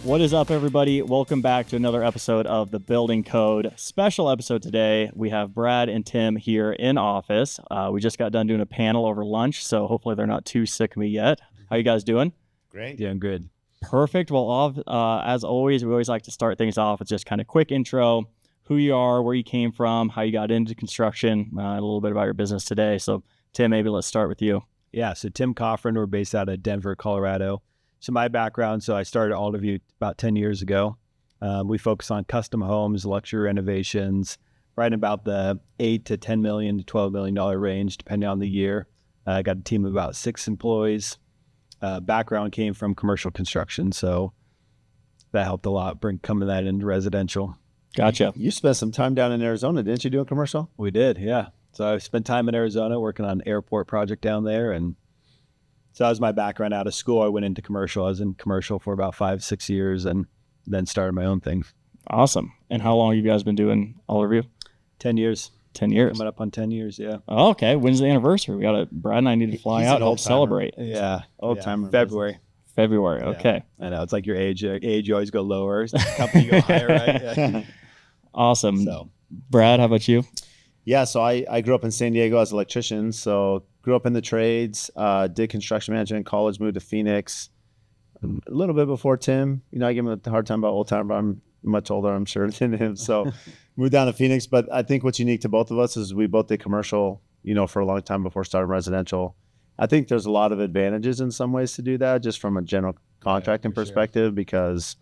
What is up, everybody? Welcome back to another episode of the Building Code. Special episode today. We have Brad and Tim here in office. We just got done doing a panel over lunch, so hopefully they're not too sick of me yet. How you guys doing? Great. Doing good. Perfect. Well, as always, we always like to start things off with just kind of quick intro, who you are, where you came from, how you got into construction, a little bit about your business today. So, Tim, maybe let's start with you. Yeah, so Tim Coughran, we're based out of Denver, Colorado. So my background, I started Alderview about 10 years ago. We focus on custom homes, luxury renovations, right in about the $8 to $10 million to $12 million range, depending on the year. I got a team of about 6 employees. Background came from commercial construction, so that helped a lot, coming that into residential. Gotcha. You spent some time down in Arizona, didn't you, doing commercial? We did, yeah. So I spent time in Arizona working on an airport project down there, and so that was my background out of school. I went into commercial. I was in commercial for about 5-6 years and then started my own thing. Awesome. And how long have you guys been doing Alderview? 10 years. 10 years. Coming up on 10 years, yeah. Oh, okay. When's the anniversary? Brad and I need to fly out and help celebrate. Yeah. Old timer. February. February. Okay. Yeah. I know. It's like your age. You always go lower. Company go higher, right? Yeah. Awesome. So, Brad, how about you? Yeah, so I grew up in San Diego as an electrician. So grew up in the trades, did construction management in college, moved to Phoenix a little bit before Tim. You know, I give him a hard time about old time, but I'm much older, I'm sure, than him. So moved down to Phoenix. But I think what's unique to both of us is we both did commercial, for a long time before starting residential. I think there's a lot of advantages in some ways to do that, just from a general contracting perspective, because,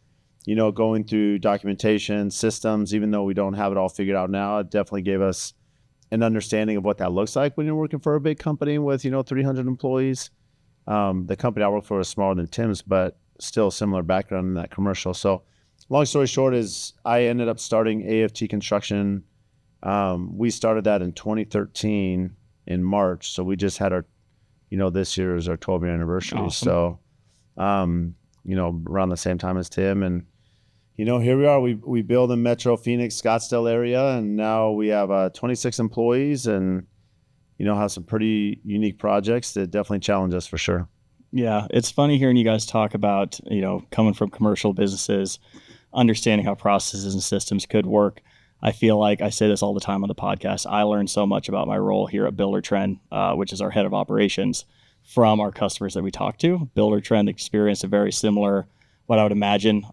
going through documentation, systems, even though we don't have it all figured out now, it definitely gave us an understanding of what that looks like when you're working for a big company with, 300 employees. The company I work for is smaller than Tim's, but still similar background in that commercial. So long story short is I ended up starting AFT Construction. We started that in 2013 in March. So we just had our, this year is our 12-year anniversary. Awesome. So, around the same time as Tim. And here we are. We build in Metro Phoenix, Scottsdale area, and now we have 26 employees and, have some pretty unique projects that definitely challenge us for sure. Yeah, it's funny hearing you guys talk about, coming from commercial businesses, understanding how processes and systems could work. I feel like I say this all the time on the podcast. I learned so much about my role here at Buildertrend, which is our head of operations, from our customers that we talk to. Buildertrend experienced a very similar, what I would imagine,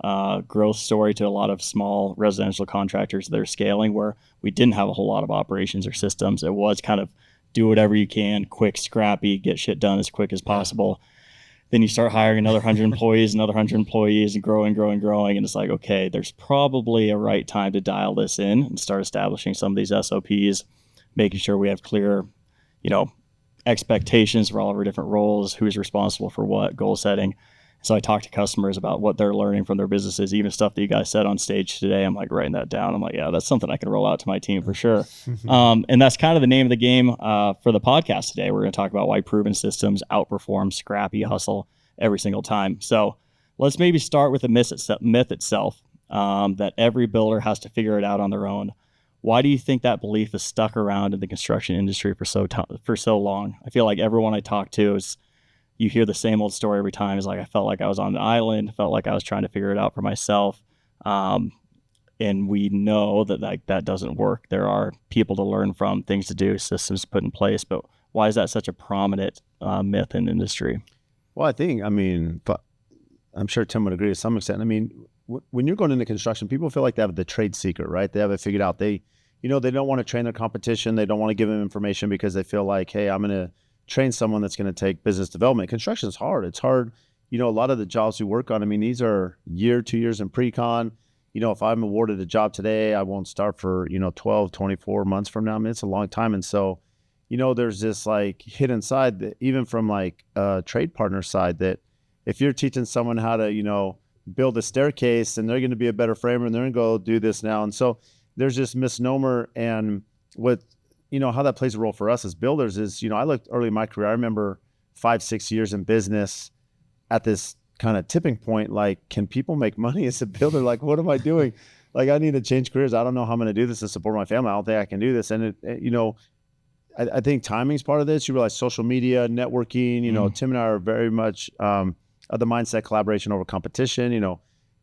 growth story to a lot of small residential contractors that are scaling, where we didn't have a whole lot of operations or systems. It was kind of do whatever you can, quick, scrappy, get shit done as quick as possible. Then you start hiring another 100 employees, another 100 employees, and growing. And it's like, okay, there's probably a right time to dial this in and start establishing some of these SOPs, making sure we have clear, expectations for all of our different roles, who's responsible for what, goal setting. So I talk to customers about what they're learning from their businesses, even stuff that you guys said on stage today. I'm like writing that down. I'm like, yeah, that's something I can roll out to my team for sure. And that's kind of the name of the game for the podcast today. We're going to talk about why proven systems outperform scrappy hustle every single time. So let's maybe start with the myth itself, that every builder has to figure it out on their own. Why do you think that belief is stuck around in the construction industry for so long? I feel like everyone I talk to is, you hear the same old story every time. It's like, I felt like I was on an island, felt like I was trying to figure it out for myself. And we know that that doesn't work. There are people to learn from, things to do, systems put in place. But why is that such a prominent myth in the industry? Well, but I'm sure Tim would agree to some extent. When you're going into construction, people feel like they have the trade secret, right? They have it figured out. They don't want to train their competition. They don't want to give them information because they feel like, hey, I'm going to train someone that's going to take business development. Construction is hard. It's hard. A lot of the jobs we work on, these are 2 years in pre-con. If I'm awarded a job today, I won't start for, 12, 24 months from now. It's a long time. And so, there's this like hidden side that even from like a trade partner side, that if you're teaching someone how to, build a staircase and they're going to be a better framer and they're going to go do this now. And so there's this misnomer, and what, how that plays a role for us as builders is, I looked early in my career. I remember 5-6 years in business at this kind of tipping point. Like, can people make money as a builder? Like, what am I doing? Like, I need to change careers. I don't know how I'm going to do this to support my family. I don't think I can do this. And I think timing's part of this. You realize social media, networking, Tim and I are very much of the mindset collaboration over competition.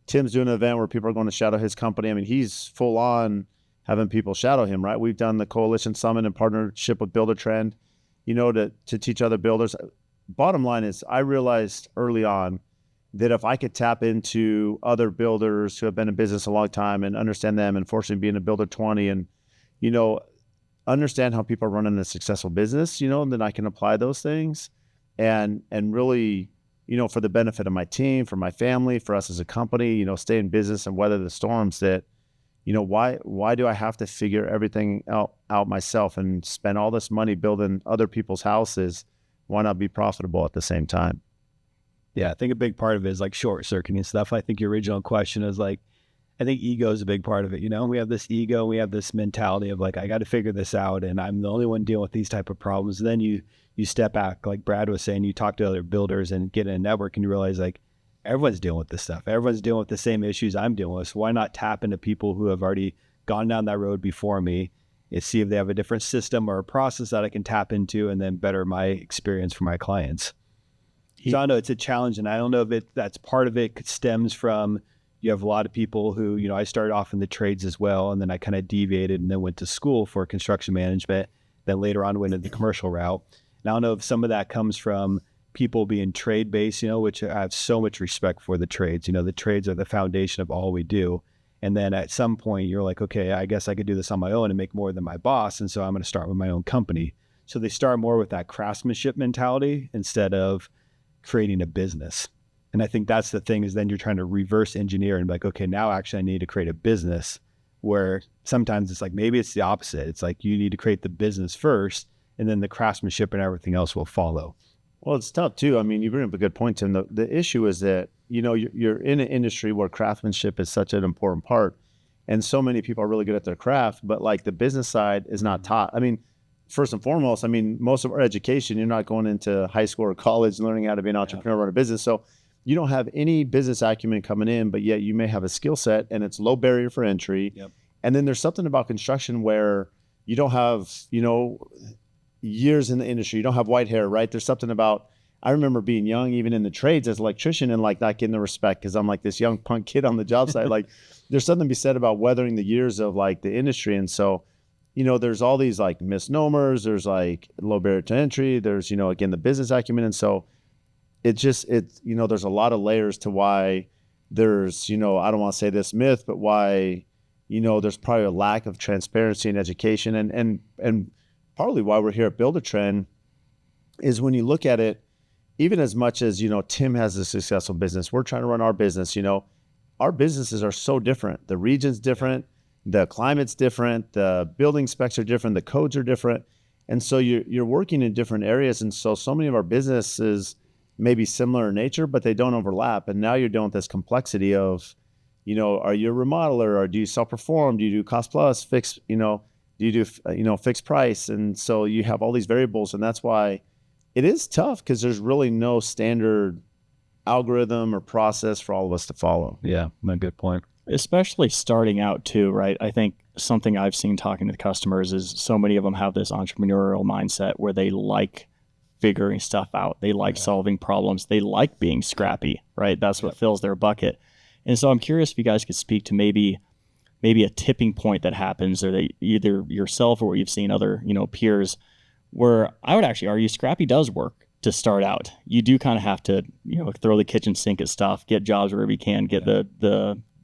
Tim's doing an event where people are going to shadow his company. I mean, he's full on having people shadow him, right? We've done the Coalition Summit in partnership with Buildertrend, to teach other builders. Bottom line is, I realized early on that if I could tap into other builders who have been in business a long time and understand them, and fortunately being a builder 20 and, understand how people are running a successful business, and then I can apply those things and really, for the benefit of my team, for my family, for us as a company, stay in business and weather the storms. That, why do I have to figure everything out myself and spend all this money building other people's houses? Why not be profitable at the same time? Yeah, I think a big part of it is like short circuiting stuff. I think your original question is like, I think ego is a big part of it. We have this ego, we have this mentality of like, I got to figure this out and I'm the only one dealing with these type of problems. And then you step back, like Brad was saying, you talk to other builders and get in a network and you realize like, everyone's dealing with this stuff. Everyone's dealing with the same issues I'm dealing with. So why not tap into people who have already gone down that road before me and see if they have a different system or a process that I can tap into and then better my experience for my clients. So I know it's a challenge, and I don't know if that's part of it stems from, you have a lot of people who, I started off in the trades as well, and then I kind of deviated and then went to school for construction management, then later on went into the commercial route. And I don't know if some of that comes from people being trade-based, which I have so much respect for the trades. The trades are the foundation of all we do. And then at some point you're like, okay, I guess I could do this on my own and make more than my boss. And so I'm going to start with my own company. So they start more with that craftsmanship mentality instead of creating a business. And I think that's the thing, is then you're trying to reverse engineer and be like, okay, now actually I need to create a business, where sometimes it's like, maybe it's the opposite. It's like you need to create the business first and then the craftsmanship and everything else will follow. Well, it's tough too. I mean, you bring up a good point, Tim. The issue is that, you're in an industry where craftsmanship is such an important part. And so many people are really good at their craft, but like the business side is not taught. I mean, first and foremost, most of our education, you're not going into high school or college learning how to be an entrepreneur, run a business. So you don't have any business acumen coming in, but yet you may have a skill set and it's low barrier for entry. Yep. And then there's something about construction where you don't have, years in the industry. You don't have white hair, right? There's something about, I remember being young, even in the trades as an electrician, and like not getting the respect because I'm like this young punk kid on the job site. Like there's something to be said about weathering the years of like the industry. And so, there's all these like misnomers, there's like low barrier to entry, there's, again, the business acumen. And so there's a lot of layers to why there's, I don't want to say this myth, but why, there's probably a lack of transparency and education. And partly why we're here at Buildertrend is when you look at it, even as much as, Tim has a successful business, we're trying to run our business, our businesses are so different. The region's different. The climate's different, the building specs are different, the codes are different. And so you're working in different areas. And so many of our businesses may be similar in nature, but they don't overlap. And now you're dealing with this complexity of, are you a remodeler, or do you self-perform? Do you do cost plus, fixed, do you do, fixed price? And so you have all these variables. And that's why it is tough, because there's really no standard algorithm or process for all of us to follow. Yeah, a good point. Especially starting out too, right? I think something I've seen talking to the customers is so many of them have this entrepreneurial mindset where they like figuring stuff out. They like solving problems. They like being scrappy, right? That's what fills their bucket. And so I'm curious if you guys could speak to maybe a tipping point that happens, or that either yourself or what you've seen other, peers, where I would actually argue scrappy does work to start out. You do kind of have to, throw the kitchen sink at stuff, get jobs wherever you can, get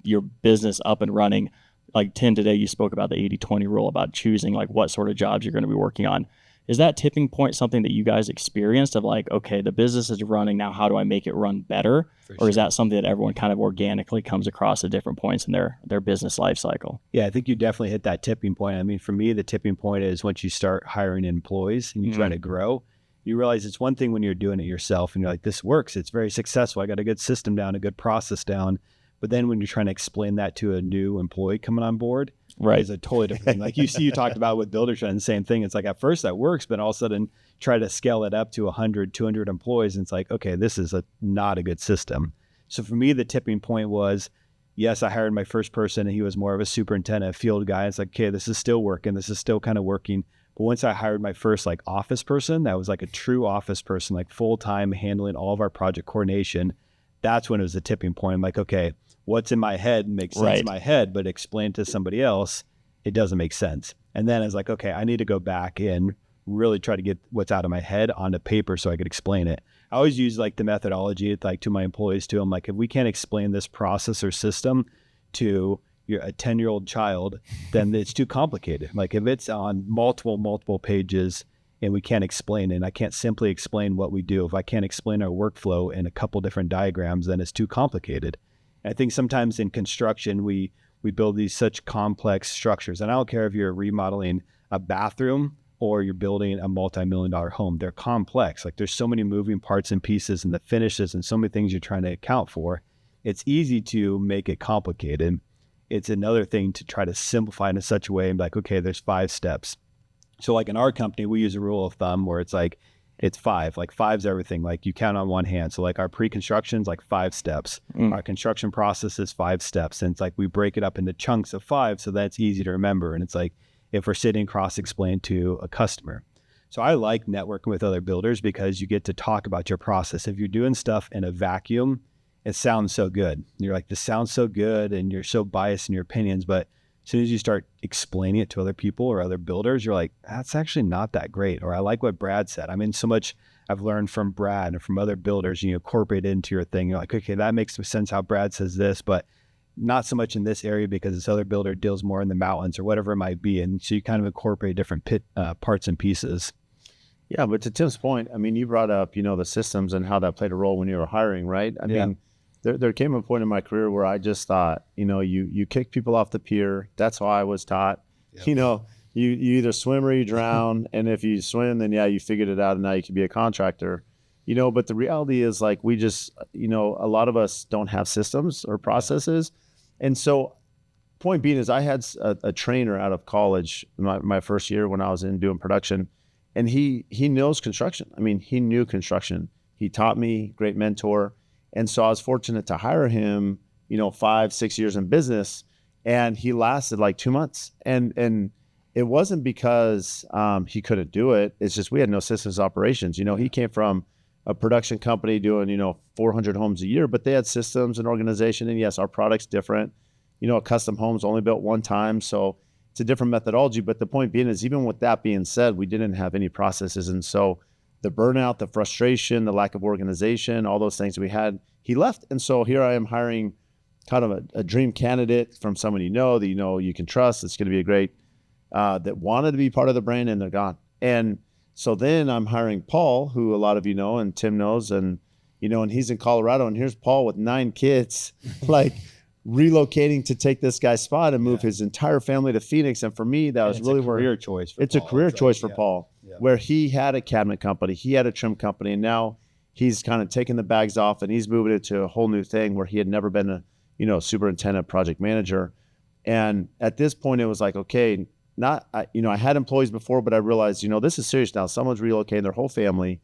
your business up and running. Like Tim, today you spoke about the 80-20 rule, about choosing like what sort of jobs you're going to be working on. Is that tipping point something that you guys experienced of like, okay, the business is running now, how do I make it run better? Or is that something that everyone kind of organically comes across at different points in their business life cycle? Yeah, I think you definitely hit that tipping point. I mean, for me, the tipping point is once you start hiring employees and you try to grow, you realize it's one thing when you're doing it yourself and you're like, this works, it's very successful, I got a good system down, a good process down. But then when you're trying to explain that to a new employee coming on board, right, it's a totally different thing. Like you talked about with Buildertrend, the same thing. It's like at first that works, but all of a sudden try to scale it up to 100, 200 employees. And it's like, okay, this is not a good system. So for me, the tipping point was, yes, I hired my first person and he was more of a superintendent, field guy. It's like, okay, this is still working. This is still kind of working. But once I hired my first like office person, that was like a true office person, like full-time handling all of our project coordination, that's when it was a tipping point. I'm like, okay, what's in my head makes sense in my head, but explain to somebody else, it doesn't make sense. And then I was like, okay, I need to go back and really try to get what's out of my head onto paper so I could explain it. I always use like the methodology like to my employees too. I'm like, if we can't explain this process or system to a 10-year-old child, then it's too complicated. Like if it's on multiple pages and we can't explain it, and I can't simply explain what we do, if I can't explain our workflow in a couple different diagrams, then it's too complicated. And I think sometimes in construction, we build these such complex structures. And I don't care if you're remodeling a bathroom or you're building a multi-million-dollar home, they're complex. Like there's so many moving parts and pieces and the finishes and so many things you're trying to account for. It's easy to make it complicated. It's another thing to try to simplify it in such a way and be like, okay, there's 5 steps. So like in our company, we use a rule of thumb where it's like, it's 5, like 5's everything. Like you count on one hand. So like our pre-construction's like 5 steps. Our construction process is 5 steps. And it's like, we break it up into chunks of 5. So that's easy to remember. And it's like, if we're sitting cross-explained to a customer. So I like networking with other builders because you get to talk about your process. If you're doing stuff in a vacuum, it sounds so good. You're like, this sounds so good, and you're so biased in your opinions. But as soon as you start explaining it to other people or other builders, you're like, that's actually not that great. Or I like what Brad said. I mean, so much I've learned from Brad and from other builders, you incorporate it into your thing. You're like, okay, that makes sense how Brad says this, but not so much in this area because this other builder deals more in the mountains or whatever it might be. And so you kind of incorporate different parts and pieces. Yeah, but to Tim's point, I mean, you brought up, the systems and how that played a role when you were hiring, right? I mean, there came a point in my career where I just thought, you kick people off the pier. That's how I was taught. Yep. You either swim or you drown. And if you swim, then you figured it out and now you can be a contractor. But the reality is like, we just, a lot of us don't have systems or processes. And so point being is I had a trainer out of college, my first year when I was doing production, and he knows construction. I mean, he knew construction. He taught me, great mentor. And so I was fortunate to hire him, 5-6 years in business, and he lasted like 2 months. And it wasn't because he couldn't do it. It's just we had no systems operations. He came from a production company doing, 400 homes a year, but they had systems and organization. And yes, our product's different. A custom home's only built one time. So it's a different methodology. But the point being is, even with that being said, we didn't have any processes. And so the burnout, the frustration, the lack of organization, all those things we had, he left. And so here I am hiring kind of a dream candidate from someone that you can trust. It's going to be a great, that wanted to be part of the brand, and they're gone. And so then I'm hiring Paul, who a lot of you know, and Tim knows, and he's in Colorado, and here's Paul with 9 kids, like relocating to take this guy's spot and move his entire family to Phoenix. And for me, that was really a career choice. It's a career choice for Paul, where he had a cabinet company, he had a trim company, and now he's kind of taking the bags off and he's moving it to a whole new thing where he had never been a superintendent, project manager. And at this point, it was like, okay, I had employees before, but I realized, this is serious now. Someone's relocating their whole family.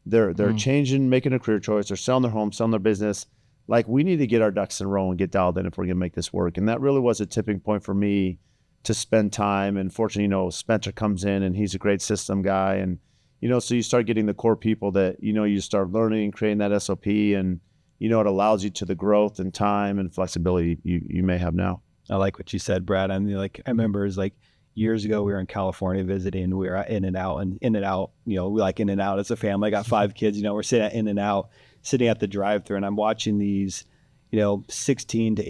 They're changing, making a career choice. They're selling their home, selling their business. Like, we need to get our ducks in a row and get dialed in if we're going to make this work. And that really was a tipping point for me to spend time. And fortunately, Spencer comes in and he's a great system guy. And, so you start getting the core people that, you start learning and creating that SOP, and, it allows you to the growth and time and flexibility you may have now. I like what you said, Brad. I mean, I remember it was like years ago, we were in California visiting, we were at In-N-Out, and In-N-Out, we like In-N-Out as a family. I got 5 kids, we're sitting at In-N-Out, sitting at the drive-thru, and I'm watching these, 16 to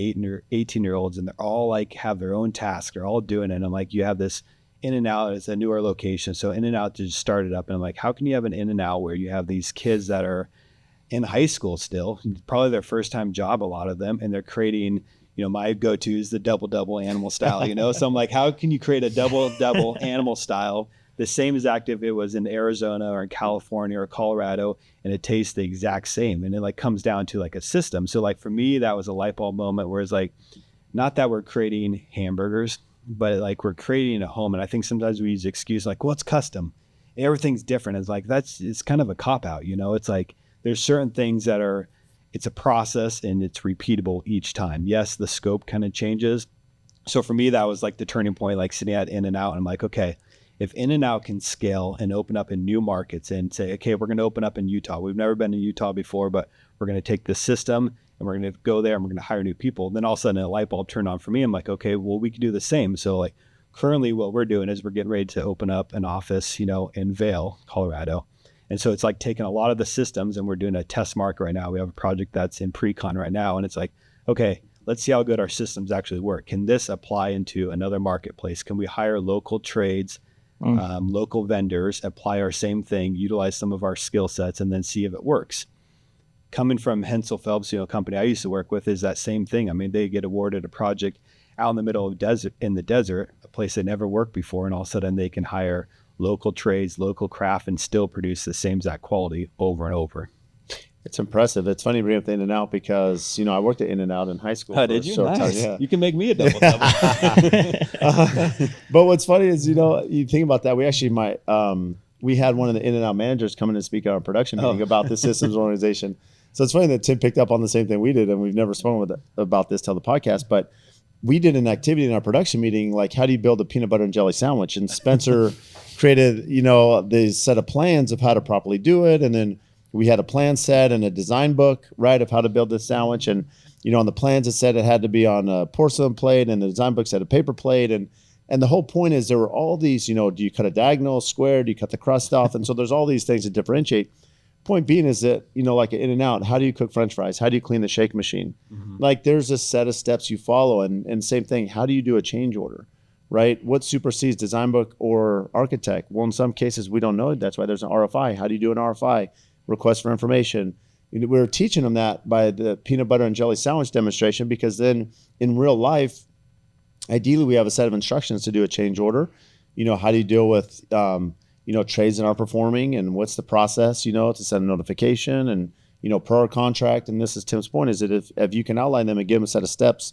18-year-olds, and they're all like have their own task. They're all doing it. And I'm like, you have this In-N-Out, it's a newer location. So In-N-Out just started up. And I'm like, how can you have an In-N-Out where you have these kids that are in high school still, probably their first time job, a lot of them, and they're creating, my go-to is the double animal style, So I'm like, how can you create a double animal style, the same exact if it was in Arizona or in California or Colorado, and it tastes the exact same? And it comes down to a system. So for me, that was a light bulb moment where it's not that we're creating hamburgers, but we're creating a home. And I think sometimes we use the excuse well, it's custom. Everything's different. It's it's kind of a cop-out, It's there's certain things that are, it's a process and it's repeatable each time. Yes, the scope kind of changes. So for me, that was the turning point, sitting at In-N-Out, and I'm like, okay, if In-N-Out can scale and open up in new markets and say, okay, we're going to open up in Utah. We've never been in Utah before, but we're going to take the system and and we're going to go there and we're going to hire new people. Then all of a sudden a light bulb turned on for me. I'm like, okay, well, we can do the same. So like currently what we're doing is we're getting ready to open up an office, in Vail, Colorado. And so it's like taking a lot of the systems and we're doing a test market right now. We have a project that's in pre-con right now. And it's like, okay, let's see how good our systems actually work. Can this apply into another marketplace? Can we hire local trades, local vendors, apply our same thing, utilize some of our skill sets, and then see if it works? Coming from Hensel Phelps, company I used to work with, is that same thing. I mean, they get awarded a project out in the middle of the desert, a place they never worked before, and all of a sudden they can hire local trades, local craft, and still produce the same exact quality over and over. It's impressive. It's funny bringing up the In-N-Out because, I worked at In-N-Out in high school. Oh, did you? Nice. Yeah. You can make me a double-double. But what's funny is, you think about that. We actually we had one of the In-N-Out managers come in and speak at our production meeting about the systems organization. So it's funny that Tim picked up on the same thing we did, and we've never spoken about this till the podcast, but we did an activity in our production meeting, like how do you build a peanut butter and jelly sandwich? And Spencer created, the set of plans of how to properly do it. And then we had a plan set and a design book, right, of how to build this sandwich. And, on the plans it said it had to be on a porcelain plate, and the design book said a paper plate. And the whole point is there were all these, do you cut a diagonal, square, do you cut the crust off? And so there's all these things that differentiate. Point being is that, like an In-N-Out, how do you cook French fries? How do you clean the shake machine? Mm-hmm. Like there's a set of steps you follow. And same thing, how do you do a change order, right? What supersedes design book or architect? Well, in some cases, we don't know. That's why there's an RFI. How do you do an RFI? Request for information. We're teaching them that by the peanut butter and jelly sandwich demonstration, because then in real life, ideally, we have a set of instructions to do a change order. How do you deal with trades that aren't performing, and what's the process, to send a notification and, per our contract. And this is Tim's point, is that if you can outline them and give them a set of steps,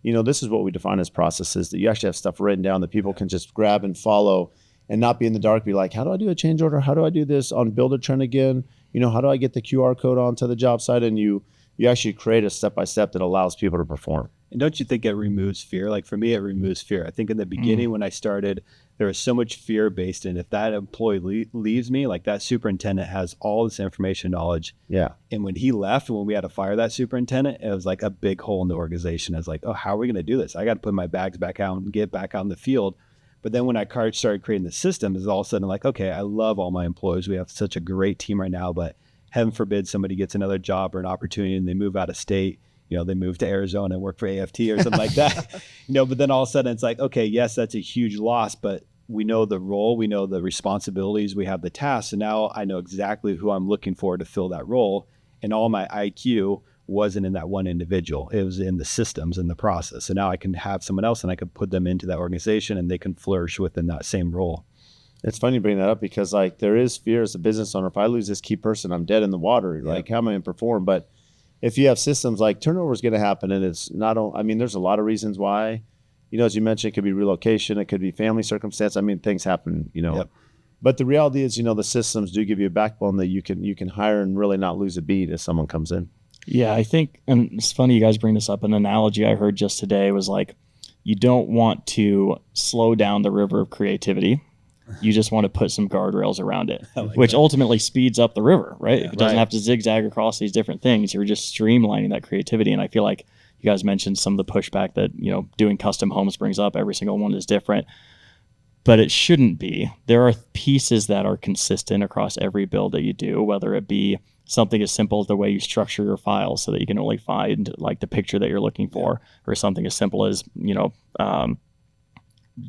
this is what we define as processes, that you actually have stuff written down that people can just grab and follow and not be in the dark, be like, how do I do a change order? How do I do this on Buildertrend again? How do I get the QR code onto the job site? And you actually create a step-by-step that allows people to perform. And don't you think it removes fear? Like for me, it removes fear. I think in the beginning when I started, there was so much fear based in if that employee leaves me, like that superintendent has all this information knowledge. Yeah. And when he left, when we had to fire that superintendent, it was like a big hole in the organization. I was like, oh, how are we going to do this? I got to put my bags back out and get back out in the field. But then when I started creating the system, it's all of a sudden like, okay, I love all my employees. We have such a great team right now, but heaven forbid somebody gets another job or an opportunity and they move out of state. They move to Arizona and work for AFT or something like that, but then all of a sudden it's like, okay, yes, that's a huge loss, but we know the role, we know the responsibilities, we have the tasks. And now I know exactly who I'm looking for to fill that role. And all my IQ wasn't in that one individual. It was in the systems and the process. So now I can have someone else and I can put them into that organization and they can flourish within that same role. It's funny you bring that up because like there is fear as a business owner. If I lose this key person, I'm dead in the water. Like how am I going to perform? But if you have systems, like turnover is going to happen, and it's not, there's a lot of reasons why, as you mentioned, it could be relocation, it could be family circumstance. Things happen, Yep. But the reality is, the systems do give you a backbone that you can hire and really not lose a beat as someone comes in. Yeah, I think, and it's funny you guys bring this up. An analogy I heard just today was like, you don't want to slow down the river of creativity. You just want to put some guardrails around it, which ultimately speeds up the river, right? Yeah, it doesn't have to zigzag across these different things. You're just streamlining that creativity. And I feel like you guys mentioned some of the pushback that, doing custom homes brings up. Every single one is different, but it shouldn't be. There are pieces that are consistent across every build that you do, whether it be something as simple as the way you structure your files so that you can only find like the picture that you're looking for, or something as simple as,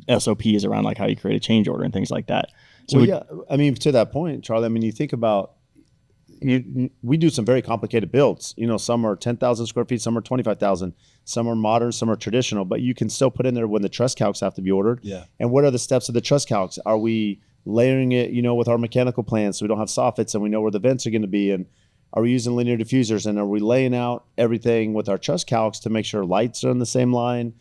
SOPs around like how you create a change order and things like that. So to that point, Charlie, you think about, we do some very complicated builds. Some are 10,000 square feet, some are 25,000, some are modern, some are traditional, but you can still put in there when the truss calcs have to be ordered. Yeah. And what are the steps of the truss calcs? Are we layering it, with our mechanical plans so we don't have soffits and we know where the vents are going to be? And are we using linear diffusers? And are we laying out everything with our truss calcs to make sure lights are in the same line?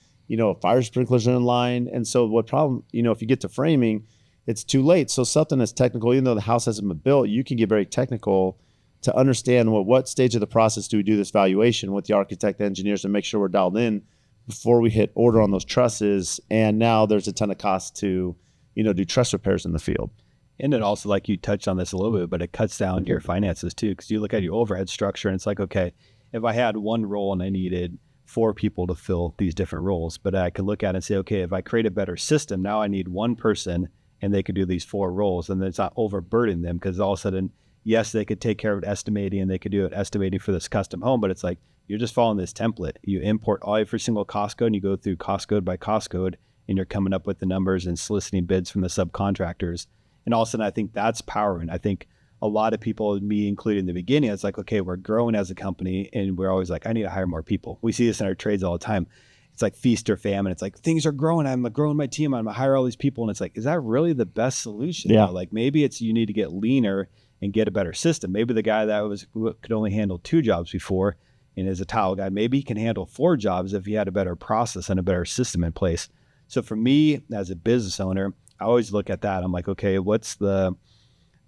Fire sprinklers are in line. And so what problem, if you get to framing, it's too late. So something that's technical, even though the house hasn't been built, you can get very technical to understand what stage of the process do we do this valuation with the architect, the engineers, and make sure we're dialed in before we hit order on those trusses. And now there's a ton of cost to, do truss repairs in the field. And it also, like you touched on this a little bit, but it cuts down your finances too, because you look at your overhead structure and it's like, okay, if I had one role and I needed 4 people to fill these different roles, but I could look at it and say, okay, if I create a better system, now I need one person and they could do these 4 roles, and then it's not overburdening them, because all of a sudden, yes, they could take care of estimating and they could do it estimating for this custom home, but it's like, you're just following this template. You import every single cost code and you go through cost code by cost code and you're coming up with the numbers and soliciting bids from the subcontractors. And all of a sudden, I think that's powering. I think a lot of people, me included in the beginning, it's like, okay, we're growing as a company and we're always like, I need to hire more people. We see this in our trades all the time. It's like feast or famine. It's like, things are growing. I'm growing my team. I'm gonna hire all these people. And it's like, is that really the best solution? Yeah. Like maybe it's, you need to get leaner and get a better system. Maybe the guy that could only handle 2 jobs before and is a tile guy, maybe he can handle 4 jobs if he had a better process and a better system in place. So for me as a business owner, I always look at that. I'm like, okay, what's the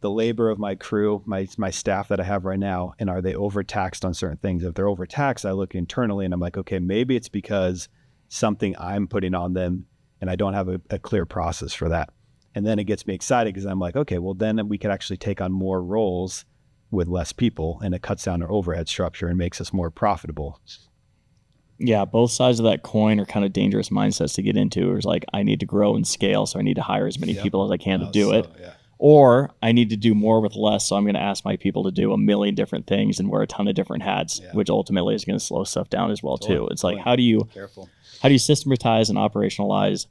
labor of my crew, my staff that I have right now, and are they overtaxed on certain things? If they're overtaxed, I look internally and I'm like, okay, maybe it's because something I'm putting on them and I don't have a clear process for that. And then it gets me excited because I'm like, okay, well then we could actually take on more roles with less people, and it cuts down our overhead structure and makes us more profitable. Yeah, both sides of that coin are kind of dangerous mindsets to get into. It's like, I need to grow and scale, so I need to hire as many people as I can to do it. Yeah. Or I need to do more with less, so I'm going to ask my people to do a million different things and wear a ton of different hats, which ultimately is going to slow stuff down as well too. It's like, how do you systematize and operationalize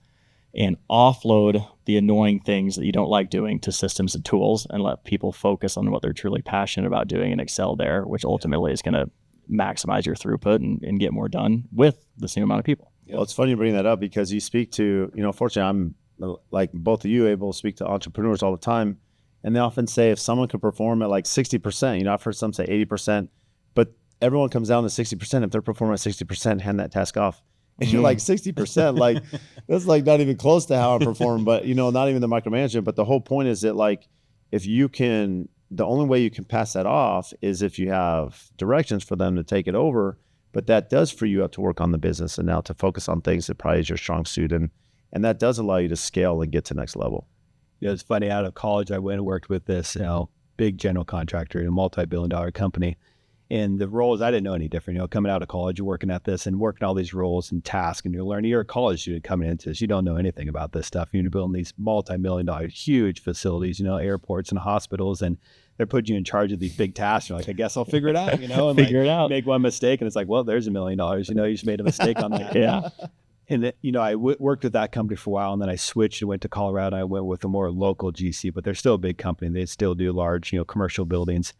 and offload the annoying things that you don't like doing to systems and tools, and let people focus on what they're truly passionate about doing and excel there, which ultimately is going to maximize your throughput and get more done with the same amount of people. Well, it's funny you bring that up, because you speak to, fortunately, I'm like both of you able to speak to entrepreneurs all the time. And they often say, if someone could perform at like 60%, I've heard some say 80%, but everyone comes down to 60%. If they're performing at 60%, hand that task off. And you're like, 60%, like that's like not even close to how I perform, but not even the micromanagement. But the whole point is that, like, if you can, the only way you can pass that off is if you have directions for them to take it over. But that does free you up to work on the business and now to focus on things that probably is your strong suit. And that does allow you to scale and get to the next level. Yeah, it's funny. Out of college, I went and worked with this big general contractor in a multi-billion-dollar company. And the roles, I didn't know any different. Coming out of college, you're working at this and working all these roles and tasks, and you're learning. You're a college student coming into this. You don't know anything about this stuff. You're building these multi-million-dollar, huge facilities, airports and hospitals, and they're putting you in charge of these big tasks. You're like, I guess I'll figure it out, and figure it out. Make one mistake, and it's like, well, there's $1 million. You just made a mistake on that. Yeah. And I worked with that company for a while, and then I switched and went to Colorado. I went with a more local GC, but they're still a big company. They still do large, commercial buildings.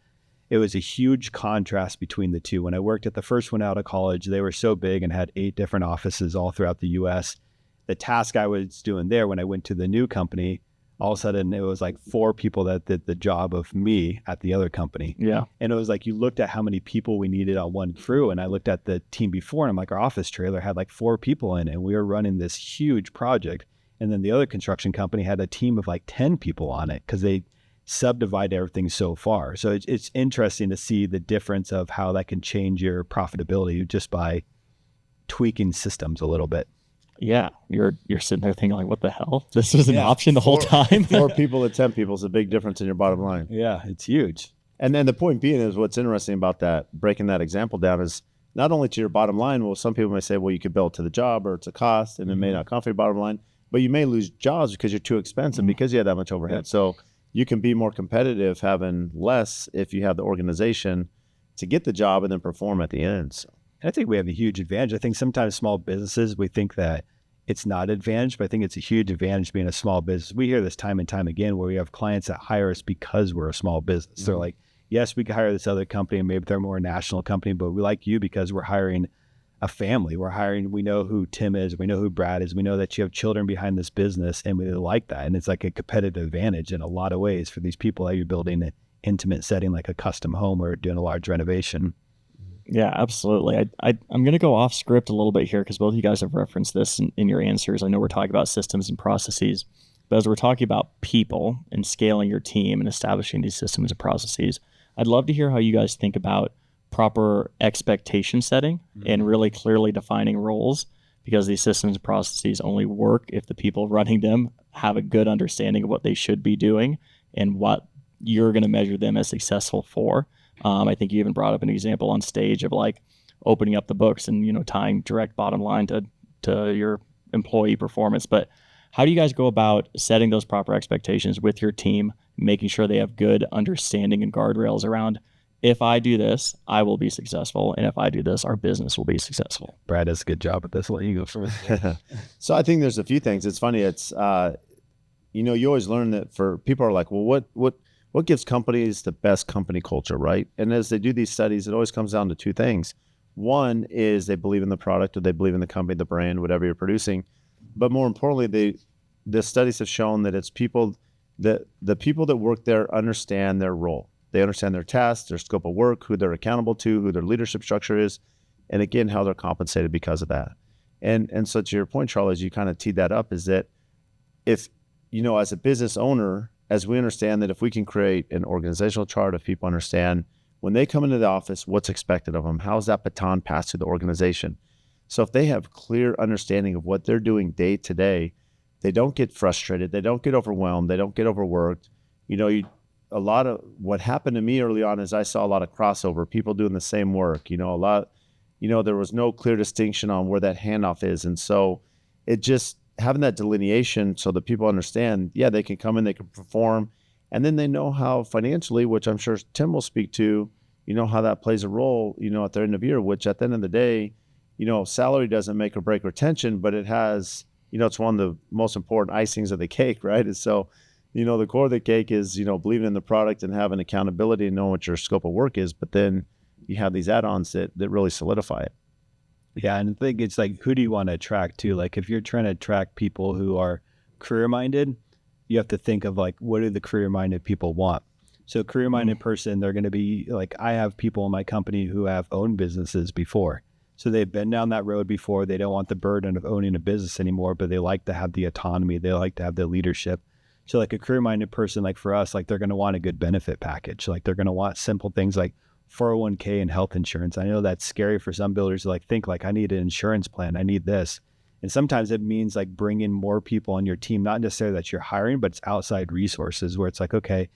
It was a huge contrast between the two. When I worked at the first one out of college, they were so big and had 8 different offices all throughout the U.S. The task I was doing there, when I went to the new company, all of a sudden it was like 4 people that did the job of me at the other company. Yeah. And it was like, you looked at how many people we needed on one crew, and I looked at the team before, and I'm like, our office trailer had like 4 people in it, and we were running this huge project. And then the other construction company had a team of like 10 people on it, because they subdivide everything so far. So it's interesting to see the difference of how that can change your profitability just by tweaking systems a little bit. Yeah, you're sitting there thinking like, what the hell? This was an option the whole time. 4 people to 10 people is a big difference in your bottom line. Yeah, it's huge. And then the point being is, what's interesting about that, breaking that example down, is not only to your bottom line. Well, some people may say, well, you could bill it to the job, or it's a cost, and it may not come from your bottom line, but you may lose jobs because you're too expensive because you have that much overhead. Yeah. So you can be more competitive having less if you have the organization to get the job and then perform at the end. So I think we have a huge advantage. I think sometimes small businesses, we think that it's not an advantage, but I think it's a huge advantage being a small business. We hear this time and time again, where we have clients that hire us because we're a small business. They're like, yes, we could hire this other company, and maybe they're more a national company, but we like you because we're hiring a family. We know who Tim is, we know who Brad is, we know that you have children behind this business, and we like that. And it's like a competitive advantage in a lot of ways for these people that you're building an intimate setting like a custom home or doing a large renovation. Yeah, absolutely. I'm going to go off script a little bit here, because both of you guys have referenced this in your answers. I know we're talking about systems and processes, but as we're talking about people and scaling your team and establishing these systems and processes, I'd love to hear how you guys think about proper expectation setting and really clearly defining roles, because these systems and processes only work if the people running them have a good understanding of what they should be doing and what you're going to measure them as successful for. I think you even brought up an example on stage of like opening up the books and, tying direct bottom line to your employee performance. But how do you guys go about setting those proper expectations with your team, making sure they have good understanding and guardrails around, if I do this, I will be successful. And if I do this, our business will be successful. Brad does a good job at this. I'll let you go first. So I think there's a few things. It's funny. It's, you always learn that for people are like, well, what gives companies the best company culture, right? And as they do these studies, it always comes down to two things. One is they believe in the product, or they believe in the company, the brand, whatever you're producing. But more importantly, the studies have shown that it's people that the people that work there understand their role. They understand their tasks, their scope of work, who they're accountable to, who their leadership structure is, and again, how they're compensated because of that. And so to your point, Charley, as you kind of teed that up, is that if, as a business owner, as we understand that if we can create an organizational chart, if people understand when they come into the office, what's expected of them, how is that baton passed to the organization? So if they have clear understanding of what they're doing day to day, they don't get frustrated, they don't get overwhelmed, they don't get overworked. A lot of what happened to me early on is I saw a lot of crossover, people doing the same work, there was no clear distinction on where that handoff is. And so it just having that delineation so that people understand, they can come in, they can perform, and then they know how financially, which I'm sure Tim will speak to, how that plays a role, at the end of the year, which at the end of the day, salary doesn't make or break retention, but it has, it's one of the most important icings of the cake, right? And so, the core of the cake is, believing in the product and having accountability and knowing what your scope of work is, but then you have these add-ons that really solidify it. Yeah, and I think it's like, who do you want to attract too? Like if you're trying to attract people who are career-minded, you have to think of like, what do the career-minded people want? So career-minded person, they're going to be like, I have people in my company who have owned businesses before. So they've been down that road before. They don't want the burden of owning a business anymore, but they like to have the autonomy. They like to have the leadership. So like a career-minded person, like for us, like they're going to want a good benefit package. Like they're going to want simple things like 401k and health insurance. I know that's scary for some builders to think I need an insurance plan. I need this. And sometimes it means like bringing more people on your team, not necessarily that you're hiring, but it's outside resources where it's like, okay,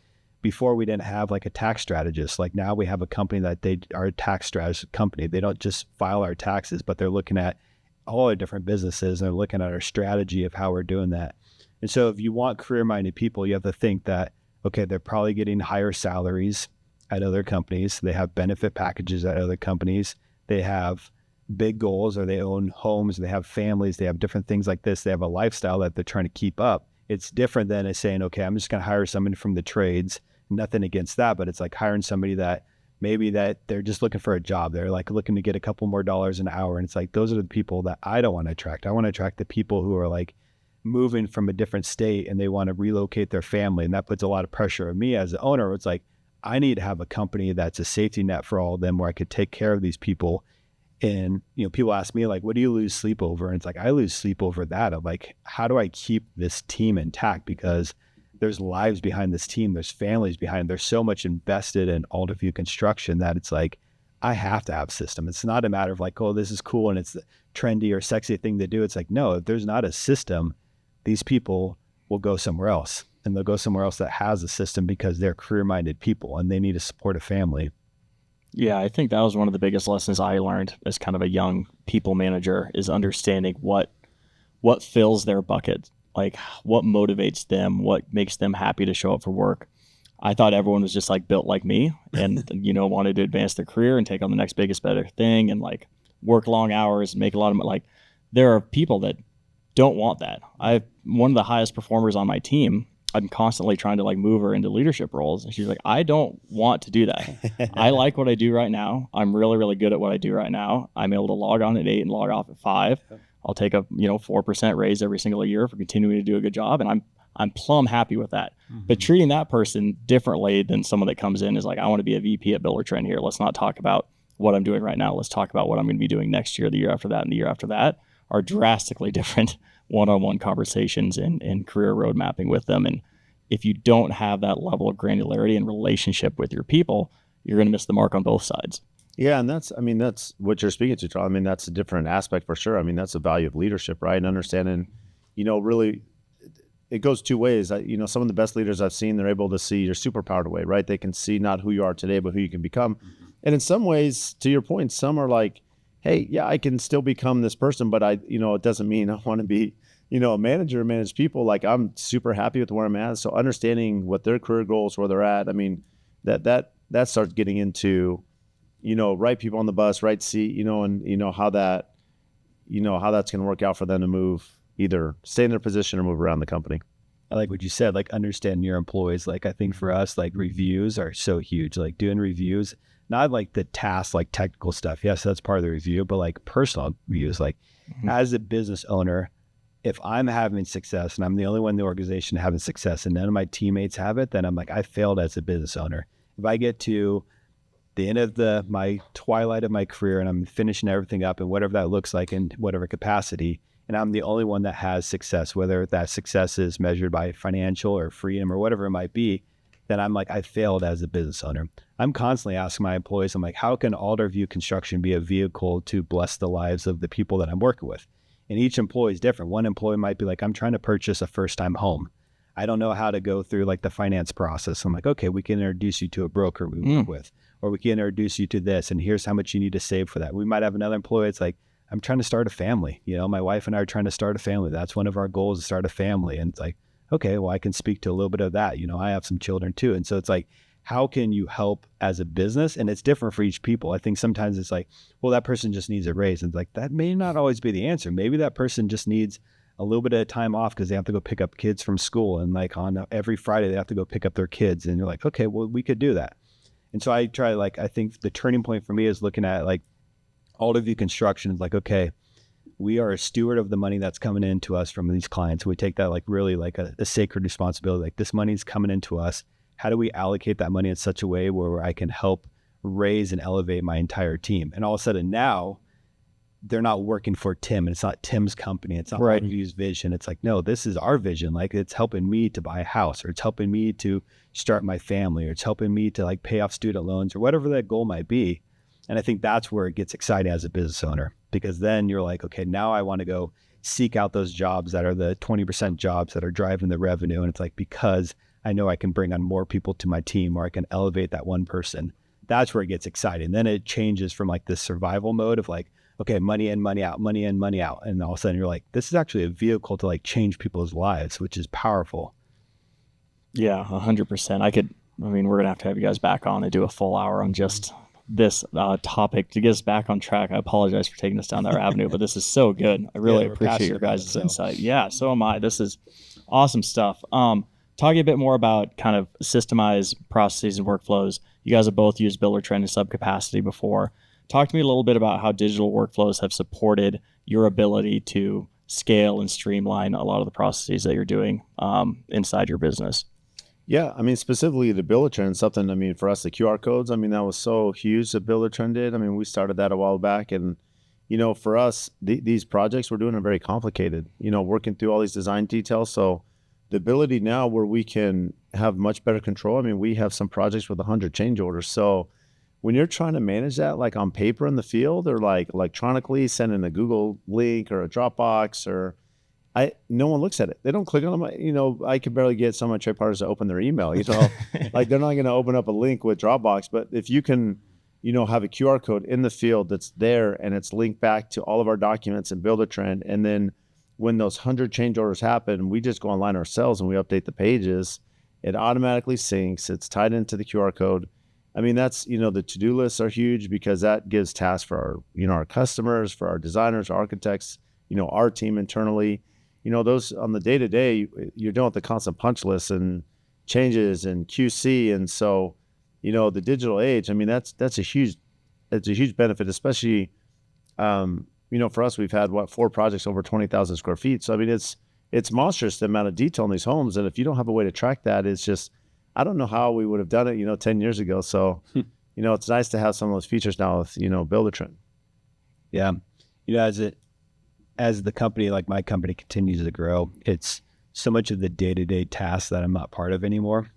before we didn't have like a tax strategist. Like now we have a company that they are a tax strategist company. They don't just file our taxes, but they're looking at all our different businesses and they're looking at our strategy of how we're doing that. And so if you want career-minded people, you have to think that, okay, they're probably getting higher salaries at other companies. They have benefit packages at other companies. They have big goals, or they own homes, they have families, they have different things like this. They have a lifestyle that they're trying to keep up. It's different than saying, okay, I'm just going to hire someone from the trades. Nothing against that, but it's like hiring somebody that maybe that they're just looking for a job. They're like looking to get a couple more dollars an hour. And it's like, those are the people that I don't want to attract. I want to attract the people who are like moving from a different state and they want to relocate their family. And that puts a lot of pressure on me as the owner. It's like, I need to have a company that's a safety net for all of them where I could take care of these people. And, people ask me like, what do you lose sleep over? And it's like, I lose sleep over that of like, how do I keep this team intact? Because there's lives behind this team. There's families behind. There's so much invested in Alderview construction that it's like, I have to have a system. It's not a matter of like, oh, this is cool and it's the trendy or sexy thing to do. It's like, no, if there's not a system, these people will go somewhere else. And they'll go somewhere else that has a system because they're career-minded people and they need to support a family. Yeah, I think that was one of the biggest lessons I learned as kind of a young people manager is understanding what fills their bucket, like what motivates them, what makes them happy to show up for work. I thought everyone was just like built like me and, wanted to advance their career and take on the next biggest, better thing and like work long hours and make a lot of money. Like there are people that don't want that. One of the highest performers on my team, I'm constantly trying to like move her into leadership roles. And she's like, I don't want to do that. I like what I do right now. I'm really, really good at what I do right now. I'm able to log on at 8 and log off at 5. I'll take a 4% raise every single year for continuing to do a good job. And I'm plumb happy with that. Mm-hmm. But treating that person differently than someone that comes in is like, I want to be a VP at Buildertrend here. Let's not talk about what I'm doing right now. Let's talk about what I'm going to be doing next year, the year after that, and the year after that are drastically different one-on-one conversations and career road mapping with them. And if you don't have that level of granularity and relationship with your people, you're going to miss the mark on both sides. Yeah. And that's what you're speaking to, Charlie. That's a different aspect for sure. That's the value of leadership, right? And understanding, really it goes two ways. Some of the best leaders I've seen, they're able to see your superpower away, right? They can see not who you are today, but who you can become. And in some ways, to your point, some are like, hey, yeah, I can still become this person, but it doesn't mean I want to be, a manager, manage people. Like, I'm super happy with where I'm at. So understanding what their career goals, where they're at, I mean, that starts getting into, right people on the bus, right seat, and how that's going to work out for them to move, either stay in their position or move around the company. I like what you said, like understanding your employees. Like, I think for us, like reviews are so huge, like doing reviews, not like the task, like technical stuff. Yes, that's part of the review, but like personal reviews, like as a business owner, if I'm having success and I'm the only one in the organization having success and none of my teammates have it, then I'm like, I failed as a business owner. If I get to the end of my twilight of my career and I'm finishing everything up and whatever that looks like in whatever capacity, and I'm the only one that has success, whether that success is measured by financial or freedom or whatever it might be, then I'm like, I failed as a business owner. I'm constantly asking my employees, I'm like, how can Alderview Construction be a vehicle to bless the lives of the people that I'm working with? And each employee is different. One employee might be like, I'm trying to purchase a first-time home. I don't know how to go through like the finance process. I'm like, okay, we can introduce you to a broker we work with, or we can introduce you to this, and here's how much you need to save for that. We might have another employee. It's like, I'm trying to start a family. My wife and I are trying to start a family. That's one of our goals, to start a family. And it's like, okay, well, I can speak to a little bit of that. I have some children too. And so it's like, how can you help as a business? And it's different for each people. I think sometimes it's like, well, that person just needs a raise. And it's like, that may not always be the answer. Maybe that person just needs a little bit of time off because they have to go pick up kids from school. And like on every Friday, they have to go pick up their kids. And you're like, okay, well, we could do that. And so I think the turning point for me is looking at like Alderview Construction is like, okay, we are a steward of the money that's coming into us from these clients. We take that like really like a sacred responsibility. Like, this money's coming into us. How do we allocate that money in such a way where I can help raise and elevate my entire team? And all of a sudden now they're not working for Tim, and it's not Tim's company. It's not Alderview's vision. It's like, no, this is our vision. Like, it's helping me to buy a house, or it's helping me to start my family, or it's helping me to like pay off student loans, or whatever that goal might be. And I think that's where it gets exciting as a business owner, because then you're like, okay, now I want to go seek out those jobs that are the 20% jobs that are driving the revenue. And it's like, because I know I can bring on more people to my team, or I can elevate that one person. That's where it gets exciting. Then it changes from like this survival mode of like, okay, money in, money out, money in, money out. And all of a sudden you're like, this is actually a vehicle to like change people's lives, which is powerful. Yeah, 100%. We're going to have you guys back on and do a full hour on just this topic to get us back on track. I apologize for taking us down that avenue, but this is so good. I really appreciate your guys' insight. Yeah, so am I. This is awesome stuff. Talking a bit more about kind of systemized processes and workflows. You guys have both used Buildertrend and Subcapacity before. Talk to me a little bit about how digital workflows have supported your ability to scale and streamline a lot of the processes that you're doing inside your business. Yeah, specifically the Buildertrend, something, for us, the QR codes, that was so huge that Buildertrend did. We started that a while back, and, for us, these projects we're doing are very complicated, working through all these design details. So the ability now where we can have much better control. We have some projects with 100 change orders. So when you're trying to manage that, like on paper in the field, or like electronically sending a Google link or a Dropbox, or no one looks at it. They don't click on them. I could barely get some of my trade partners to open their email, like they're not going to open up a link with Dropbox. But if you can, have a QR code in the field that's there and it's linked back to all of our documents in Buildertrend. And then when those 100 change orders happen, we just go online ourselves and we update the pages. It automatically syncs. It's tied into the QR code. That's, the to-do lists are huge because that gives tasks for our, our customers, for our designers, architects, our team internally. Those on the day-to-day, you're dealing with the constant punch lists and changes and QC. And so, the digital age, that's a huge benefit, especially, for us, we've had 4 projects over 20,000 square feet. So, it's monstrous the amount of detail in these homes. And if you don't have a way to track that, it's just, I don't know how we would have done it, 10 years ago. So, it's nice to have some of those features now with, Buildertrend. Yeah. As the company, like my company, continues to grow, it's so much of the day-to-day tasks that I'm not part of anymore,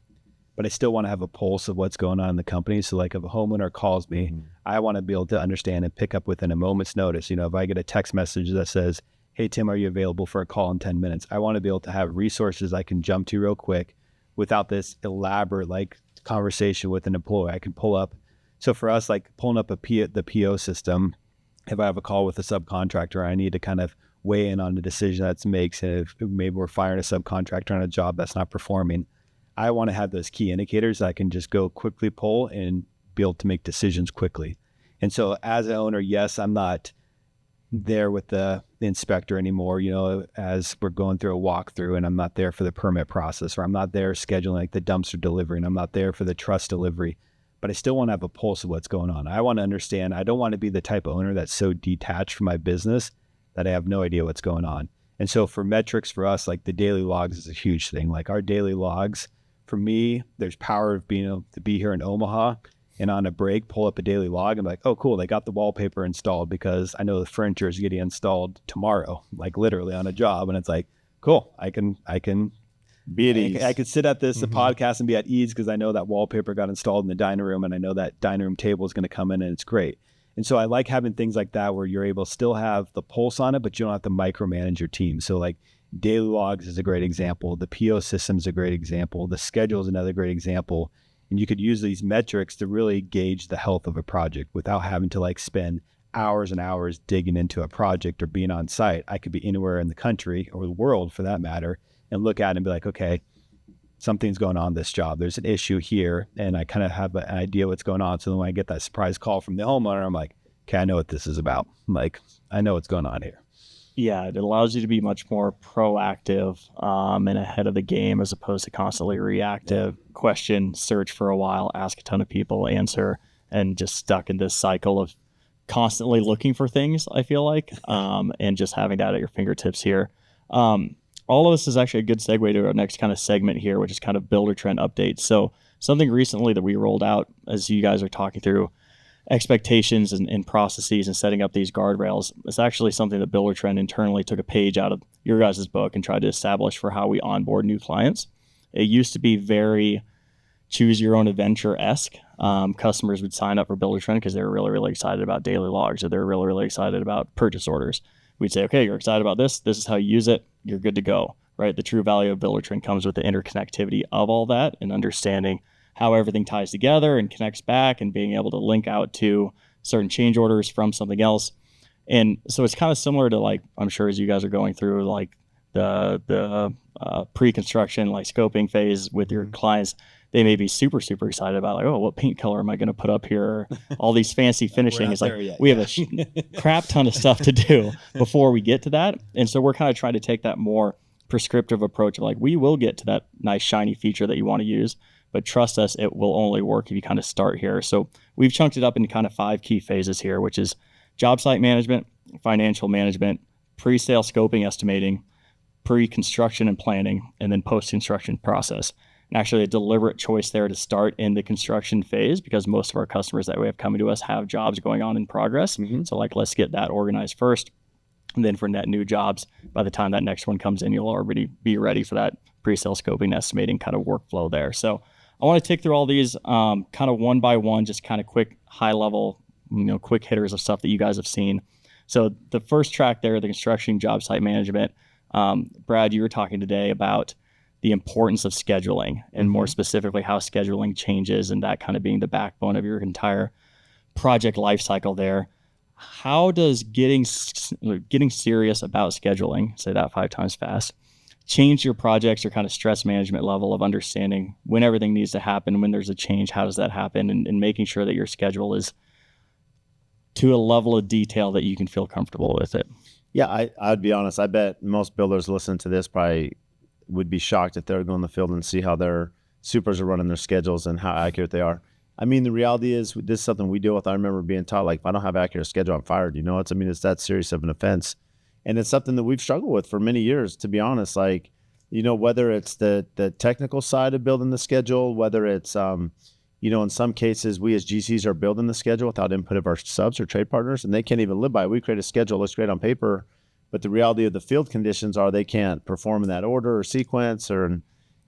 but I still want to have a pulse of what's going on in the company. So like if a homeowner calls me, I want to be able to understand and pick up within a moment's notice. If I get a text message that says, hey, Tim, are you available for a call in 10 minutes? I want to be able to have resources I can jump to real quick without this elaborate like conversation with an employee. I can pull up. So for us, like pulling up the PO system, if I have a call with a subcontractor, I need to kind of weigh in on the decision that's makes. And if maybe we're firing a subcontractor on a job that's not performing, I want to have those key indicators that I can just go quickly pull and be able to make decisions quickly. And so as an owner, yes, I'm not there with the inspector anymore, as we're going through a walkthrough, and I'm not there for the permit process, or I'm not there scheduling like the dumpster delivery, and I'm not there for the truss delivery, but I still want to have a pulse of what's going on. I want to understand. I don't want to be the type of owner that's so detached from my business that I have no idea what's going on. And so for metrics for us, like the daily logs is a huge thing. Like our daily logs, for me, there's power of being able to be here in Omaha and on a break, pull up a daily log and be like, oh, cool, they got the wallpaper installed because I know the furniture is getting installed tomorrow, like literally on a job. And it's like, cool, I can be at ease. I could sit at this podcast and be at ease because I know that wallpaper got installed in the dining room, and I know that dining room table is going to come in, and it's great. And so I like having things like that where you're able to still have the pulse on it, but you don't have to micromanage your team. So like daily logs is a great example. The PO system is a great example. The schedule is another great example. And you could use these metrics to really gauge the health of a project without having to like spend hours and hours digging into a project or being on site. I could be anywhere in the country or the world for that matter and look at it and be like, okay, something's going on this job. There's an issue here. And I kind of have an idea what's going on. So then when I get that surprise call from the homeowner, I'm like, okay, I know what this is about. Like, I know what's going on here. Yeah, it allows you to be much more proactive and ahead of the game as opposed to constantly reactive. Question, search for a while, ask a ton of people, answer, and just stuck in this cycle of constantly looking for things, I feel like, and just having that at your fingertips here. All of this is actually a good segue to our next kind of segment here, which is kind of Buildertrend updates. So something recently that we rolled out as you guys are talking through expectations and processes and setting up these guardrails. It's actually something that Buildertrend internally took a page out of your guys' book and tried to establish for how we onboard new clients. It used to be very choose your own adventure-esque. Customers would sign up for Buildertrend because they were really, really excited about daily logs, or they're really, really excited about purchase orders. We'd say, okay, you're excited about this. This is how you use it. You're good to go, right? The true value of Buildertrend comes with the interconnectivity of all that and understanding how everything ties together and connects back and being able to link out to certain change orders from something else. And so it's kind of similar to, like, I'm sure as you guys are going through like the pre-construction, like scoping phase with your clients, they may be super, super excited about like, oh, what paint color am I going to put up here? All these fancy finishing. It's like, we have a crap ton of stuff to do before we get to that. And so we're kind of trying to take that more prescriptive approach of like, we will get to that nice shiny feature that you want to use, but trust us, it will only work if you kind of start here. So we've chunked it up into kind of 5 key phases here, which is job site management, financial management, pre-sale scoping estimating, pre-construction and planning, and then post-construction process. And actually a deliberate choice there to start in the construction phase because most of our customers that we have coming to us have jobs going on in progress. So like, let's get that organized first. And then for net new jobs, by the time that next one comes in, you'll already be ready for that pre-sale scoping estimating kind of workflow there. So I want to take through all these kind of one by one, just kind of quick, high level, quick hitters of stuff that you guys have seen. So the first track there, the construction job site management. Brad, you were talking today about the importance of scheduling and more specifically how scheduling changes and that kind of being the backbone of your entire project lifecycle there. How does getting serious about scheduling, say that 5 times fast, change your projects or kind of stress management level of understanding when everything needs to happen, when there's a change, how does that happen, and making sure that your schedule is to a level of detail that you can feel comfortable with it? Yeah, I'd be honest. I bet most builders listening to this probably would be shocked if they were going in the field and see how their supers are running their schedules and how accurate they are. I mean, the reality is this is something we deal with. I remember being taught, like, if I don't have accurate schedule, I'm fired. It's that serious of an offense. And it's something that we've struggled with for many years, to be honest. Like, whether it's the technical side of building the schedule, whether it's, in some cases, we as GCs are building the schedule without input of our subs or trade partners, and they can't even live by it. We create a schedule, looks great on paper, but the reality of the field conditions are they can't perform in that order or sequence, or,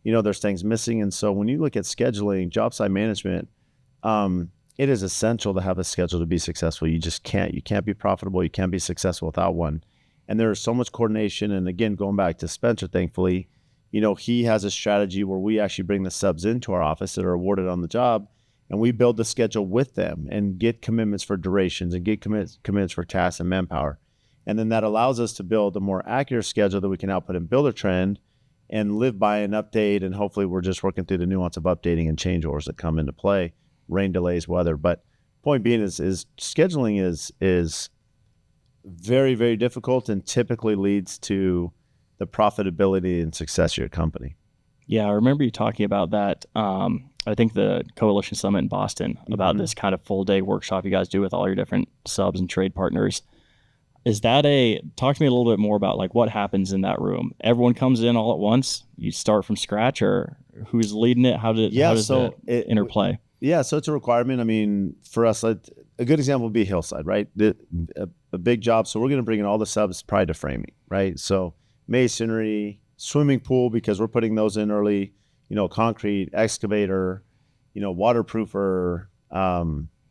there's things missing. And so when you look at scheduling, job site management, it is essential to have a schedule to be successful. You just can't. You can't be profitable. You can't be successful without one. And there's so much coordination. And again, going back to Spencer, thankfully, he has a strategy where we actually bring the subs into our office that are awarded on the job, and we build the schedule with them and get commitments for durations and get commitments for tasks and manpower. And then that allows us to build a more accurate schedule that we can output in Buildertrend and live by and update. And hopefully we're just working through the nuance of updating and change orders that come into play, rain delays, weather. But point being is scheduling is very, very difficult and typically leads to the profitability and success of your company. Yeah, I remember you talking about that. I think the Coalition Summit in Boston about this kind of full day workshop you guys do with all your different subs and trade partners. Is that talk to me a little bit more about like what happens in that room? Everyone comes in all at once? You start from scratch, or who's leading it? How does it interplay? Yeah, so it's a requirement. I mean, for us, a good example would be Hillside, right? A big job. So we're going to bring in all the subs prior to framing, right? So masonry, swimming pool, because we're putting those in early, concrete, excavator, waterproofer,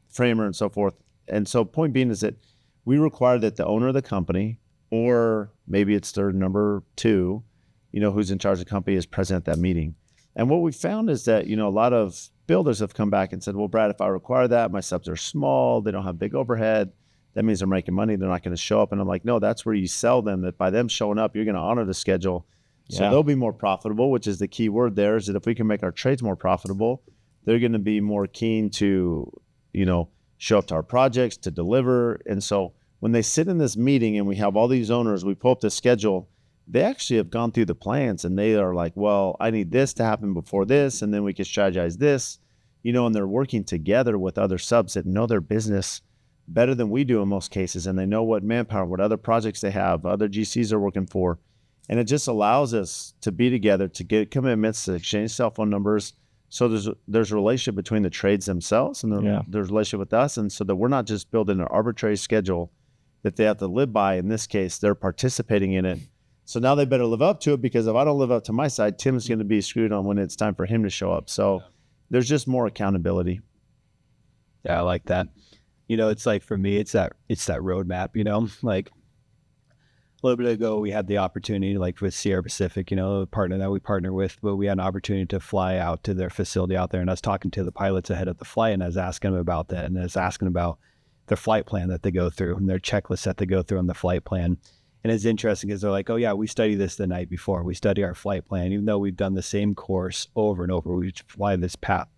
framer, and so forth. And so point being is that we require that the owner of the company, or maybe it's their number two, who's in charge of the company, is present at that meeting. And what we found is that, a lot of builders have come back and said, well, Brad, if I require that, my subs are small, they don't have big overhead. That means they're making money. They're not going to show up. And I'm like, no, that's where you sell them, that by them showing up, you're going to honor the schedule. So they'll be more profitable, which is the key word there, is that if we can make our trades more profitable, they're going to be more keen to, show up to our projects, to deliver. And so when they sit in this meeting and we have all these owners, we pull up the schedule, they actually have gone through the plans and they are like, well, I need this to happen before this, and then we can strategize this, and they're working together with other subs that know their business better than we do in most cases. And they know what manpower, what other projects they have, other GCs are working for. And it just allows us to be together, to get commitments, to exchange cell phone numbers. So there's a relationship between the trades themselves and there's a relationship with us. And so that we're not just building an arbitrary schedule that they have to live by. In this case, they're participating in it. So now they better live up to it, because if I don't live up to my side, Tim's going to be screwed on when it's time for him to show up. So there's just more accountability. Yeah, I like that. It's like, for me, it's that roadmap, like a little bit ago, we had the opportunity, like with Sierra Pacific, a partner that we partner with, but we had an opportunity to fly out to their facility out there. And I was talking to the pilots ahead of the flight, and I was asking them about that. And I was asking about their flight plan that they go through and their checklist that they go through on the flight plan. And it's interesting because they're like, oh yeah, we study this the night before. We study our flight plan, even though we've done the same course over and over. We fly this path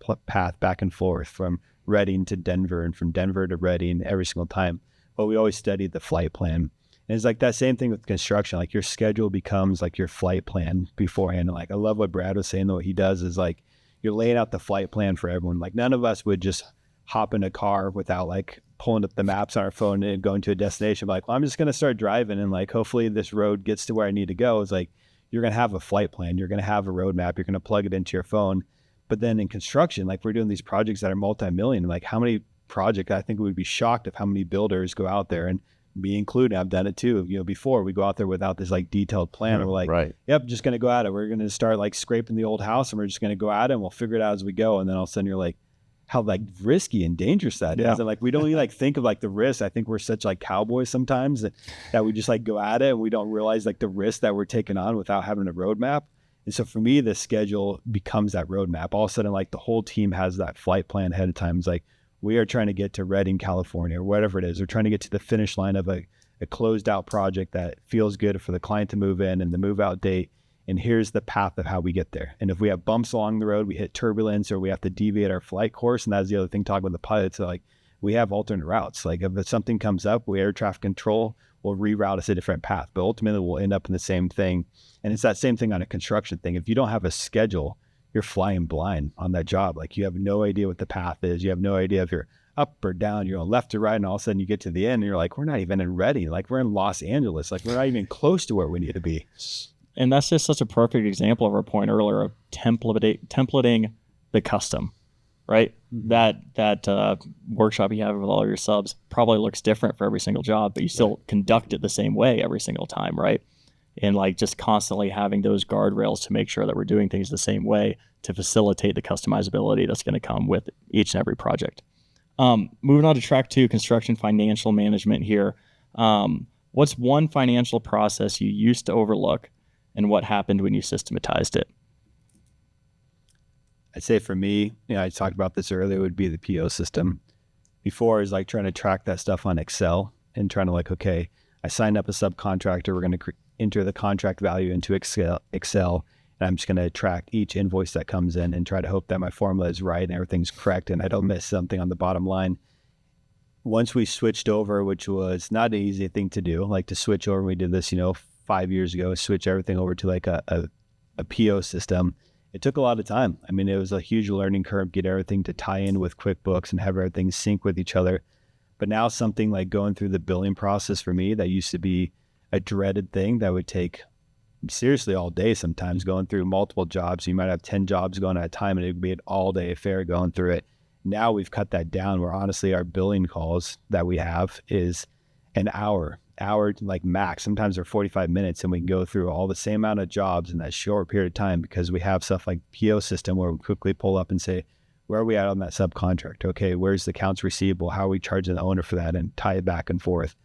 back and forth from Reading to Denver and from Denver to Reading every single time. But we always studied the flight plan. And it's like that same thing with construction. Like your schedule becomes like your flight plan beforehand. Like I love what Brad was saying, though. What he does is like you're laying out the flight plan for everyone. Like none of us would just hop in a car without like pulling up the maps on our phone and going to a destination. Like, well, I'm just going to start driving and like hopefully this road gets to where I need to go. It's like you're going to have a flight plan. You're going to have a roadmap. You're going to plug it into your phone. But then in construction, like we're doing these projects that are multi-million. Like how many projects, I think we would be shocked of how many builders go out there, and me included, I've done it too. Before we go out there without this like detailed plan. We're like, yep, just going to go at it. We're going to start like scraping the old house, and we're just going to go at it, and we'll figure it out as we go. And then all of a sudden you're like, how like risky and dangerous that is. And like, we don't really like think of like the risk. I think we're such like cowboys sometimes that we just like go at it, and we don't realize like the risk that we're taking on without having a roadmap. And so for me, the schedule becomes that roadmap. All of a sudden, like the whole team has that flight plan ahead of time. It's like, we are trying to get to Reading, California, or whatever it is. We're trying to get to the finish line of a closed out project that feels good for the client to move in and the move out date. And here's the path of how we get there. And if we have bumps along the road, we hit turbulence, or we have to deviate our flight course. And that's the other thing, talking with the pilots, like we have alternate routes. Like if something comes up, air traffic control will reroute us a different path, but ultimately we'll end up in the same thing. And it's that same thing on a construction thing. If you don't have a schedule, you're flying blind on that job. Like you have no idea what the path is. You have no idea if you're up or down, you're on left or right. And all of a sudden you get to the end and you're like, we're not even in Reading. Like we're in Los Angeles. Like we're not even close to where we need to be. And that's just such a perfect example of our point earlier of templating the custom, right? That workshop you have with all your subs probably looks different for every single job, but you still conduct it the same way every single time, right? And like just constantly having those guardrails to make sure that we're doing things the same way to facilitate the customizability that's going to come with each and every project. Moving on to track 2, construction financial management here. One What's one financial process you used to overlook, and what happened when you systematized it? I'd say for me, I talked about this earlier, would be the PO system. Before, is like trying to track that stuff on Excel and trying to like, okay, I signed up a subcontractor. We're going to enter the contract value into Excel, and I'm just going to track each invoice that comes in and try to hope that my formula is right and everything's correct and I don't miss something on the bottom line. Once we switched over, which was not an easy thing to do, like to switch over, we did this, 5 years ago, switch everything over to like a PO system. It took a lot of time. I mean, it was a huge learning curve, get everything to tie in with QuickBooks and have everything sync with each other. But now something like going through the billing process for me, that used to be a dreaded thing that would take seriously all day sometimes, going through multiple jobs. You might have 10 jobs going at a time and it would be an all-day affair going through it. Now we've cut that down where honestly our billing calls that we have is an hour like max. Sometimes they're 45 minutes and we can go through all the same amount of jobs in that short period of time because we have stuff like PO system where we quickly pull up and say, where are we at on that subcontract? Okay, where's the accounts receivable? How are we charging the owner for that? And tie it back and forth.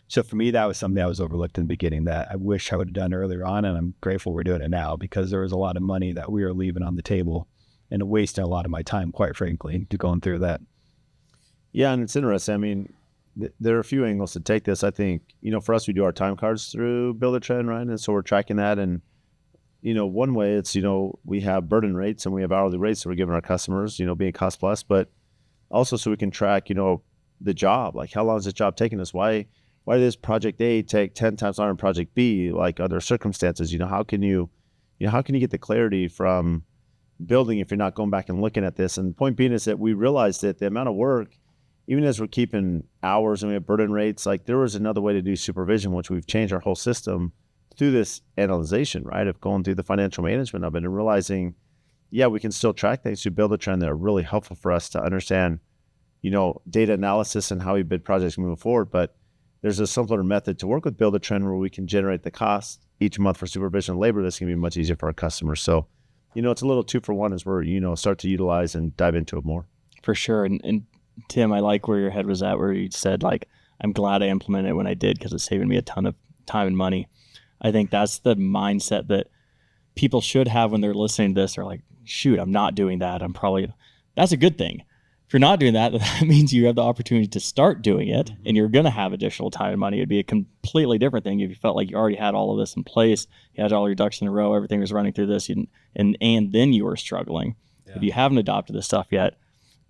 So for me, that was something that was overlooked in the beginning that I wish I would have done earlier on. And I'm grateful we're doing it now because there was a lot of money that we were leaving on the table and wasting a lot of my time, quite frankly, to going through that. Yeah, and it's interesting. I mean, there are a few angles to take this. I think, for us, we do our time cards through Buildertrend, right? And so we're tracking that. And, one way it's, we have burden rates and we have hourly rates that we're giving our customers, being cost plus, but also so we can track, the job, like how long is this job taking us? Why did this project A take 10 times longer than project B? Like other circumstances, how can you get the clarity from building if you're not going back and looking at this? And the point being is that we realized that the amount of work, even as we're keeping hours and we have burden rates, like there was another way to do supervision, which we've changed our whole system through this analyzation, right? Of going through the financial management of it and realizing, yeah, we can still track things through Buildertrend that are really helpful for us to understand, data analysis and how we bid projects moving forward. But there's a simpler method to work with Buildertrend where we can generate the cost each month for supervision and labor. That's going to be much easier for our customers. So, it's a little 2-for-1 as we're, start to utilize and dive into it more. For sure. And Tim, I like where your head was at, where you said, like, I'm glad I implemented it when I did because it's saving me a ton of time and money. I think that's the mindset that people should have when they're listening to this. They're like, shoot, I'm not doing that. That's a good thing. If you're not doing that, that means you have the opportunity to start doing it and you're going to have additional time and money. It'd be a completely different thing if you felt like you already had all of this in place, you had all your ducks in a row, everything was running through this, and then you were struggling. Yeah. If you haven't adopted this stuff yet,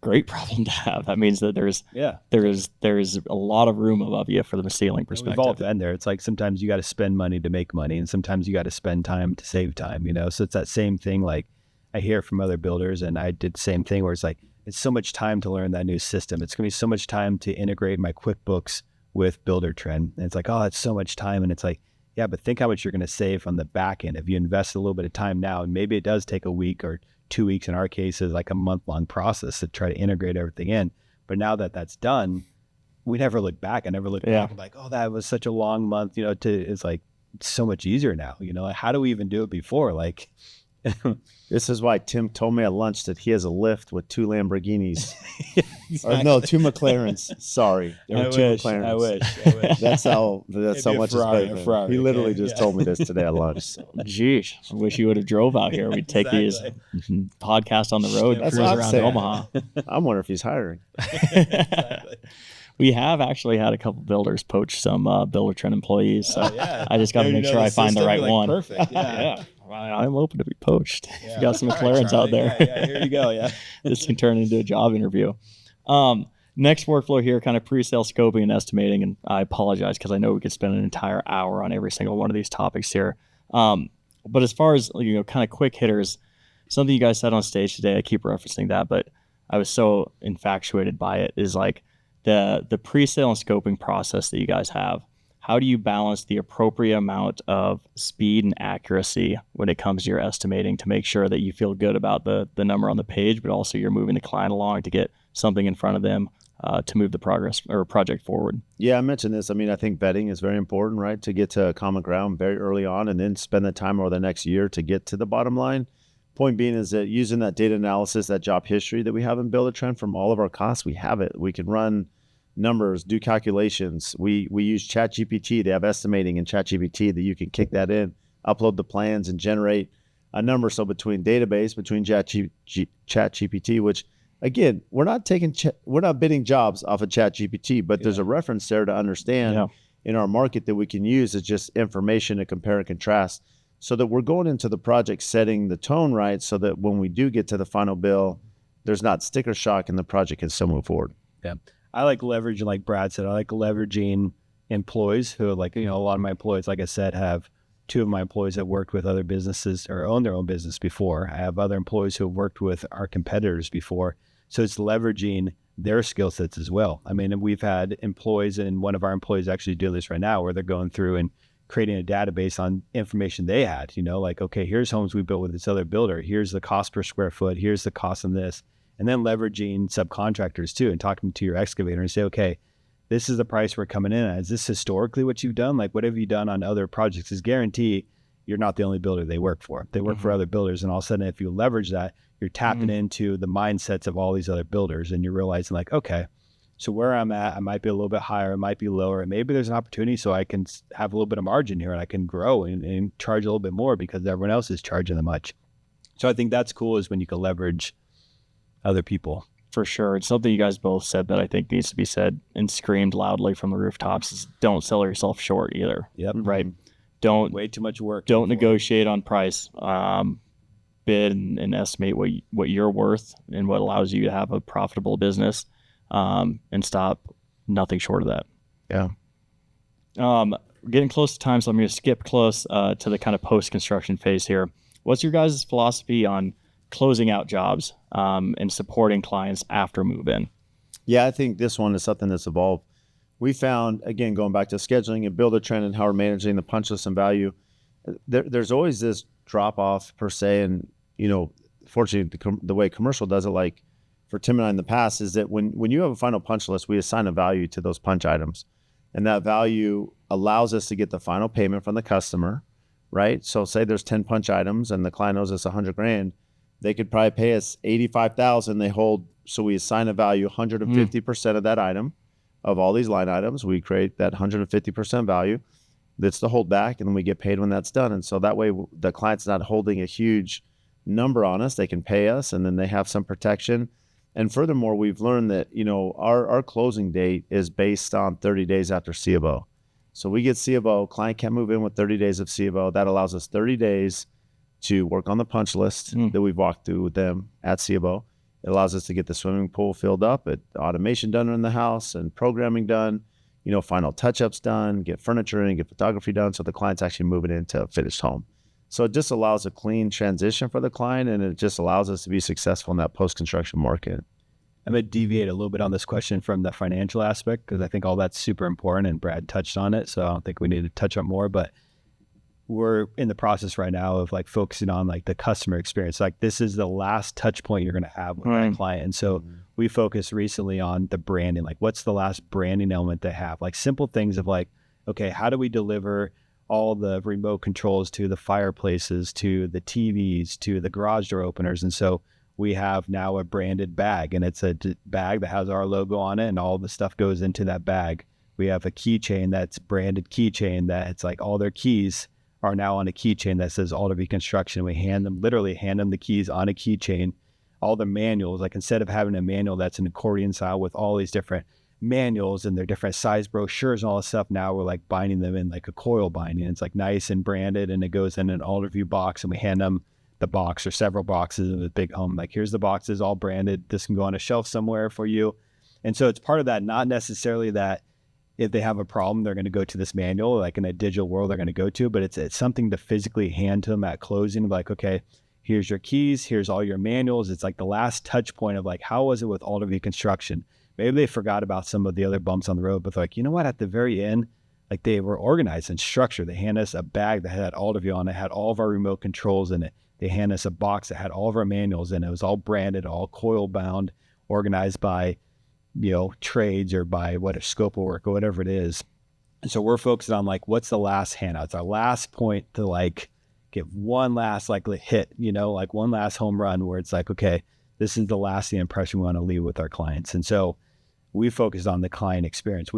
great problem to have. That means that there's a lot of room above you for the ceiling perspective. We've all been there. It's like sometimes you got to spend money to make money, and sometimes you got to spend time to save time. So it's that same thing. Like I hear from other builders, and I did the same thing where it's like it's so much time to learn that new system. It's gonna be so much time to integrate my QuickBooks with Buildertrend, and it's like, oh, it's so much time, and it's like, yeah, but think how much you're gonna save on the back end if you invest a little bit of time now, and maybe it does take a week or 2 weeks. In our case, is like a month-long process to try to integrate everything in. But now that that's done, we never look back. I never look back and like, oh, that was such a long month. It's like it's so much easier now. Like, how do we even do it before? Like, this is why Tim told me at lunch that he has a lift with 2 Lamborghinis. Exactly. Or no, 2 McLarens. Sorry, there were 2 McLarens. I wish. That's how much it's better. He literally just told me this today at lunch. So. Geez, I wish you would have drove out here. We'd take these podcasts on the road, cruise around Omaha. I'm wondering if he's hiring. Exactly. We have actually had a couple builders poach some Buildertrend employees. So I just got to make sure I find the right one. Perfect. Yeah. I'm open to be poached. Yeah. You got some McLarens out there. Yeah, here you go. Yeah. This can turn into a job interview. Next workflow here, kind of pre-sale scoping and estimating. And I apologize because I know we could spend an entire hour on every single one of these topics here. But as far as, kind of quick hitters, something you guys said on stage today, I keep referencing that, but I was so infatuated by it, is like the pre-sale and scoping process that you guys have. How do you balance the appropriate amount of speed and accuracy when it comes to your estimating to make sure that you feel good about the number on the page, but also you're moving the client along to get something in front of them to move the progress or project forward? Yeah, I mentioned this. I mean, I think vetting is very important, right? To get to a common ground very early on and then spend the time over the next year to get to the bottom line. Point being is that using that data analysis, that job history that we have in Buildertrend from all of our costs, we have it. We can run numbers, do calculations. We use ChatGPT. They have estimating in ChatGPT that you can kick that in, upload the plans, and generate a number. So between ChatGPT, which again, we're not bidding jobs off of ChatGPT, but there's a reference there to understand in our market that we can use as just information to compare and contrast, so that we're going into the project setting the tone right, so that when we do get to the final bill, there's not sticker shock and the project can still move forward. Yeah. I like leveraging, like Brad said, I like leveraging employees who, like, a lot of my employees, like I said, have two of my employees that worked with other businesses or owned their own business before. I have other employees who have worked with our competitors before. So it's leveraging their skill sets as well. I mean, we've had employees, and one of our employees actually do this right now, where they're going through and creating a database on information they had, like, okay, here's homes we built with this other builder. Here's the cost per square foot. Here's the cost on this. And then leveraging subcontractors too, and talking to your excavator and say, okay, this is the price we're coming in at. Is this historically what you've done? Like, what have you done on other projects? Is guarantee you're not the only builder they work for. They work for other builders. And all of a sudden, if you leverage that, you're tapping into the mindsets of all these other builders, and you're realizing, like, okay, so where I'm at, I might be a little bit higher, it might be lower, and maybe there's an opportunity so I can have a little bit of margin here, and I can grow and charge a little bit more because everyone else is charging that much. So I think that's cool, is when you can leverage other people. For sure. It's something you guys both said that I think needs to be said and screamed loudly from the rooftops is don't sell yourself short either. Yep. Right. Don't way too much work. Don't negotiate on price. Bid and estimate what you're worth and what allows you to have a profitable business, and stop nothing short of that. Yeah. We're getting close to time, so I'm going to skip close to the kind of post-construction phase here. What's your guys' philosophy on closing out jobs and supporting clients after move-in? Yeah, I think this one is something that's evolved. We found, again, going back to scheduling and Buildertrend and how we're managing the punch list and value, there's always this drop-off per se. And, fortunately, the way commercial does it, like for Tim and I in the past, is that when you have a final punch list, we assign a value to those punch items. And that value allows us to get the final payment from the customer, right? So say there's 10 punch items and the client owes us $100,000. They could probably pay us $85,000. They hold, so we assign a value 150% of that item. Of all these line items, we create that 150% value. That's the holdback, and then we get paid when that's done. And so that way the client's not holding a huge number on us. They can pay us, and then they have some protection. And furthermore, we've learned that, our closing date is based on 30 days after C of O. So we get C of O, client can't move in with 30 days of C of O. That allows us 30 days to work on the punch list that we've walked through with them at C of O. It allows us to get the swimming pool filled up, automation done in the house, and programming done, final touch-ups done, get furniture in, get photography done, so the client's actually moving into a finished home. So it just allows a clean transition for the client, and it just allows us to be successful in that post-construction market. I'm going to deviate a little bit on this question from the financial aspect, because I think all that's super important, and Brad touched on it, so I don't think we need to touch on more, but we're in the process right now of like focusing on like the customer experience. Like, this is the last touch point you're going to have with that client. And so we focused recently on the branding, like what's the last branding element they have, like simple things of like, okay, how do we deliver all the remote controls to the fireplaces, to the TVs, to the garage door openers. And so we have now a branded bag, and it's a bag that has our logo on it, and all the stuff goes into that bag. We have a keychain that's branded keychain that it's like all their keys are now on a keychain that says Alderview Construction. We literally hand them the keys on a keychain. All the manuals, like instead of having a manual that's an accordion style with all these different manuals and their different size brochures and all this stuff, now we're like binding them in like a coil binding. It's like nice and branded, and it goes in an Alderview box, and we hand them the box or several boxes of a big home. Like, here's the boxes all branded. This can go on a shelf somewhere for you. And so it's part of that, not necessarily that if they have a problem, they're going to go to this manual, like in a digital world they're going to go to, but it's something to physically hand to them at closing, like, okay, here's your keys, here's all your manuals. It's like the last touch point of like, how was it with Alderview Construction? Maybe they forgot about some of the other bumps on the road, but they're like, you know what, at the very end, like they were organized and structured. They hand us a bag that had Alderview on it, had all of our remote controls in it. They hand us a box that had all of our manuals in it. It was all branded, all coil bound, organized by, trades or by what a scope of work or whatever it is. And so we're focusing on like, what's the last handout? It's our last point to like get one last like hit, like one last home run where it's like, okay, this is the lasting impression we want to leave with our clients. And so we focus on the client experience.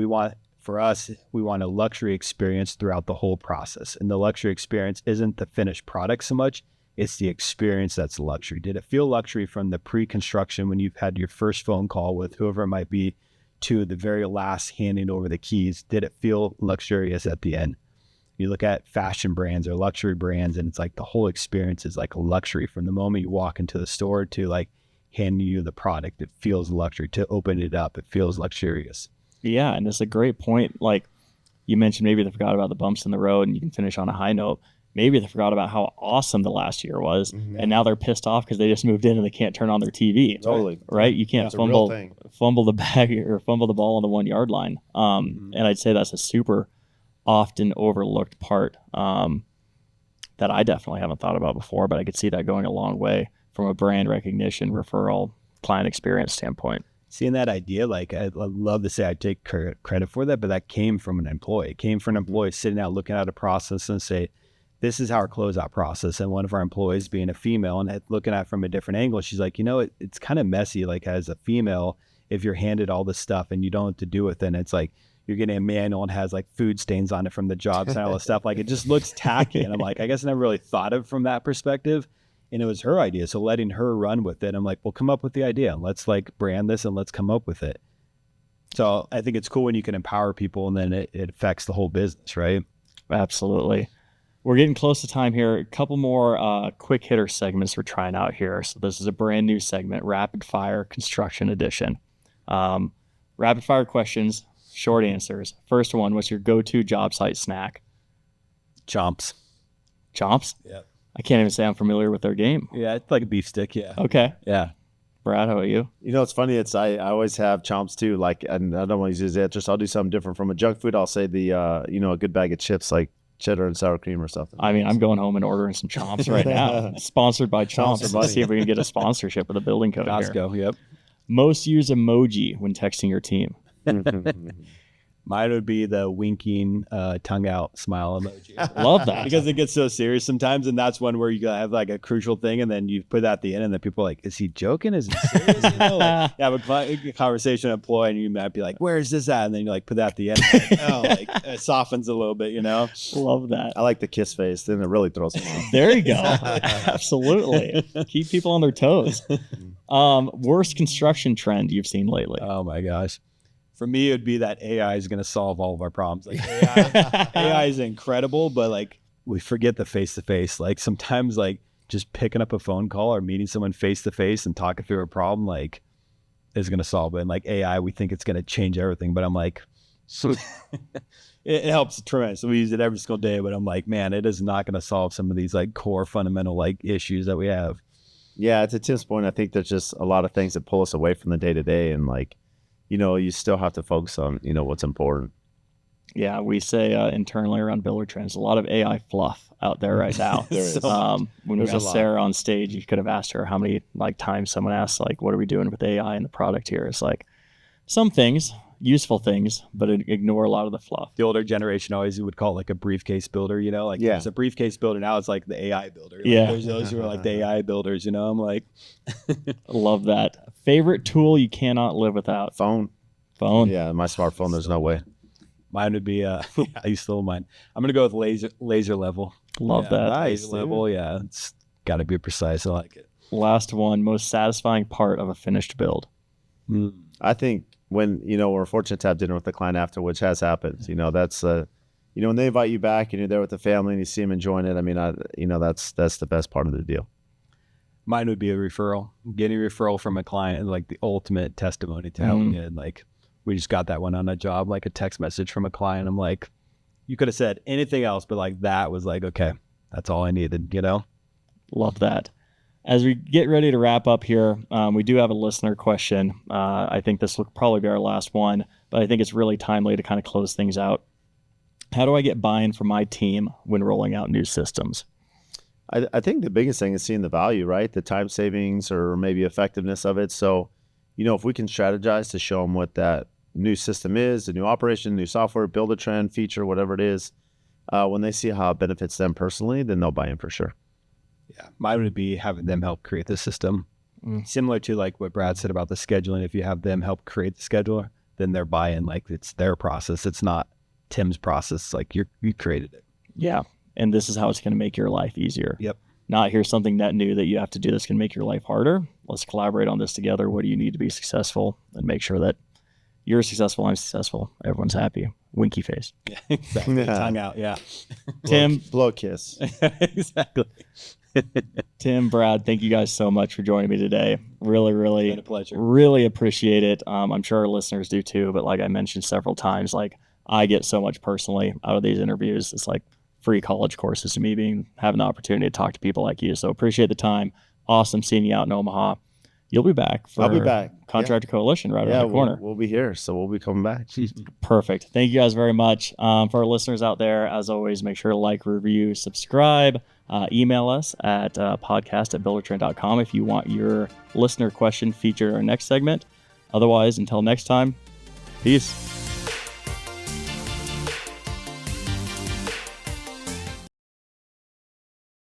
For us, we want a luxury experience throughout the whole process. And the luxury experience isn't the finished product so much, it's the experience that's luxury. Did it feel luxury from the pre-construction when you've had your first phone call with whoever it might be to the very last handing over the keys? Did it feel luxurious at the end? You look at fashion brands or luxury brands, and it's like the whole experience is like a luxury from the moment you walk into the store to like handing you the product. It feels luxury. To open it up, it feels luxurious. Yeah, and it's a great point. Like you mentioned, maybe they forgot about the bumps in the road and you can finish on a high note. Maybe they forgot about how awesome the last year was, and now they're pissed off because they just moved in and they can't turn on their TV. Totally. Right? You can't fumble the bag or fumble the ball on the 1 yard line. And I'd say that's a super often overlooked part that I definitely haven't thought about before, but I could see that going a long way from a brand recognition, referral, client experience standpoint. Seeing that idea, like I love to say I take credit for that, but that came from an employee. It came from an employee sitting out looking at a process and say, this is our closeout process. And one of our employees, being a female and looking at it from a different angle, she's like, it's kind of messy. Like as a female, if you're handed all this stuff and you don't know what to do with it, and it's like you're getting a manual and has like food stains on it from the job site, all this stuff. Like it just looks tacky. And I'm like, I guess I never really thought of it from that perspective. And it was her idea. So letting her run with it, I'm like, well, come up with the idea. Let's like brand this and let's come up with it. So I think it's cool when you can empower people and then it affects the whole business, right? Absolutely. We're getting close to time here. A couple more quick hitter segments we're trying out here. So this is a brand new segment, Rapid Fire Construction Edition. Rapid fire questions, short answers. First one, what's your go-to job site snack? Chomps. Chomps? Yep. I can't even say I'm familiar with their game. Yeah, it's like a beef stick. Yeah. Okay. Yeah. Brad, how about you? It's funny. I always have chomps too. Like, and I don't want to use this answer, so I'll do something different. From a junk food, I'll say a good bag of chips, like cheddar and sour cream or something. I mean, I'm going home and ordering some Chomps right now. Sponsored by Chomps. Let's see if we can get a sponsorship with a building code Costco, here. Yep. Most used emoji when texting your team. Mine would be the winking, tongue out smile emoji. Love that. Because it gets so serious sometimes, and that's one where you have like a crucial thing, and then you put that at the end, and then people are like, is he joking? Is he serious? Like, you have a conversation with an employee, and you might be like, where is this at? And then you like put that at the end, it softens a little bit, Love that. I like the kiss face, then it really throws them off. There you go. Absolutely. Keep people on their toes. Worst construction trend you've seen lately? Oh my gosh. For me, it would be that AI is going to solve all of our problems. Like AI is incredible, but like we forget the face-to-face. Like sometimes like just picking up a phone call or meeting someone face-to-face and talking through a problem like is going to solve it. And like AI, we think it's going to change everything, but I'm like, it helps tremendously. We use it every single day, but I'm like, man, it is not going to solve some of these like core fundamental like issues that we have. Yeah, to Tim's point, I think there's just a lot of things that pull us away from the day-to-day, and like, you still have to focus on, what's important. Yeah, we say internally around Buildertrend, there's a lot of AI fluff out there right now. There is. When we got Sarah on stage, you could have asked her how many times someone asked, what are we doing with AI and the product here? It's like some things, useful things, but ignore a lot of the fluff. The older generation always would call it like a briefcase builder, There's a briefcase builder. Now it's like the AI builder. There's those who are like the AI builders, I'm like. Love that. Favorite tool you cannot live without? Phone. Yeah, my smartphone, there's no way. Mine would be, I used to love mine. I'm going to go with laser level. Love that. Nice. Laser level, yeah. It's got to be precise. I like it. Last one, most satisfying part of a finished build? I think when, we're fortunate to have dinner with the client after, which has happened. That's, when they invite you back and you're there with the family and you see them enjoying it, I mean, that's the best part of the deal. Mine would be a referral. Getting a referral from a client and like the ultimate testimony to helping it. Like we just got that one on a job, like a text message from a client. I'm like, you could have said anything else, but like that was like, okay, that's all I needed, Love that. As we get ready to wrap up here, we do have a listener question. I think this will probably be our last one, but I think it's really timely to kind of close things out. How do I get buy-in from my team when rolling out new systems? I think the biggest thing is seeing the value, right? The time savings or maybe effectiveness of it. So, if we can strategize to show them what that new system is, a new operation, new software, Buildertrend, feature, whatever it is, when they see how it benefits them personally, then they'll buy in for sure. Yeah, mine would be having them help create the system. Similar to like what Brad said about the scheduling. If you have them help create the scheduler, then they're buying like it's their process. It's not Tim's process. Like you created it. Yeah. And this is how it's going to make your life easier. Yep. Not here's something net new that you have to do that's going to make your life harder. Let's collaborate on this together. What do you need to be successful? And make sure that you're successful, I'm successful, everyone's happy. Winky face. Yeah, exactly. Yeah. Tongue out. Yeah. Tim. Blow a kiss. Exactly. Tim, Brad, thank you guys so much for joining me today. Really, It's been a pleasure. really appreciate it. I'm sure our listeners do too, but like I mentioned several times, like I get so much personally out of these interviews. It's like free college courses to me having the opportunity to talk to people like you. So appreciate the time. Awesome seeing you out in Omaha. You'll be back for I'll be back. Contractor Coalition right around the corner. We'll be here, so we'll be coming back. Perfect. Thank you guys very much. For our listeners out there, as always, make sure to like, review, subscribe, email us at podcast@buildertrend.com if you want your listener question featured in our next segment. Otherwise, until next time, peace.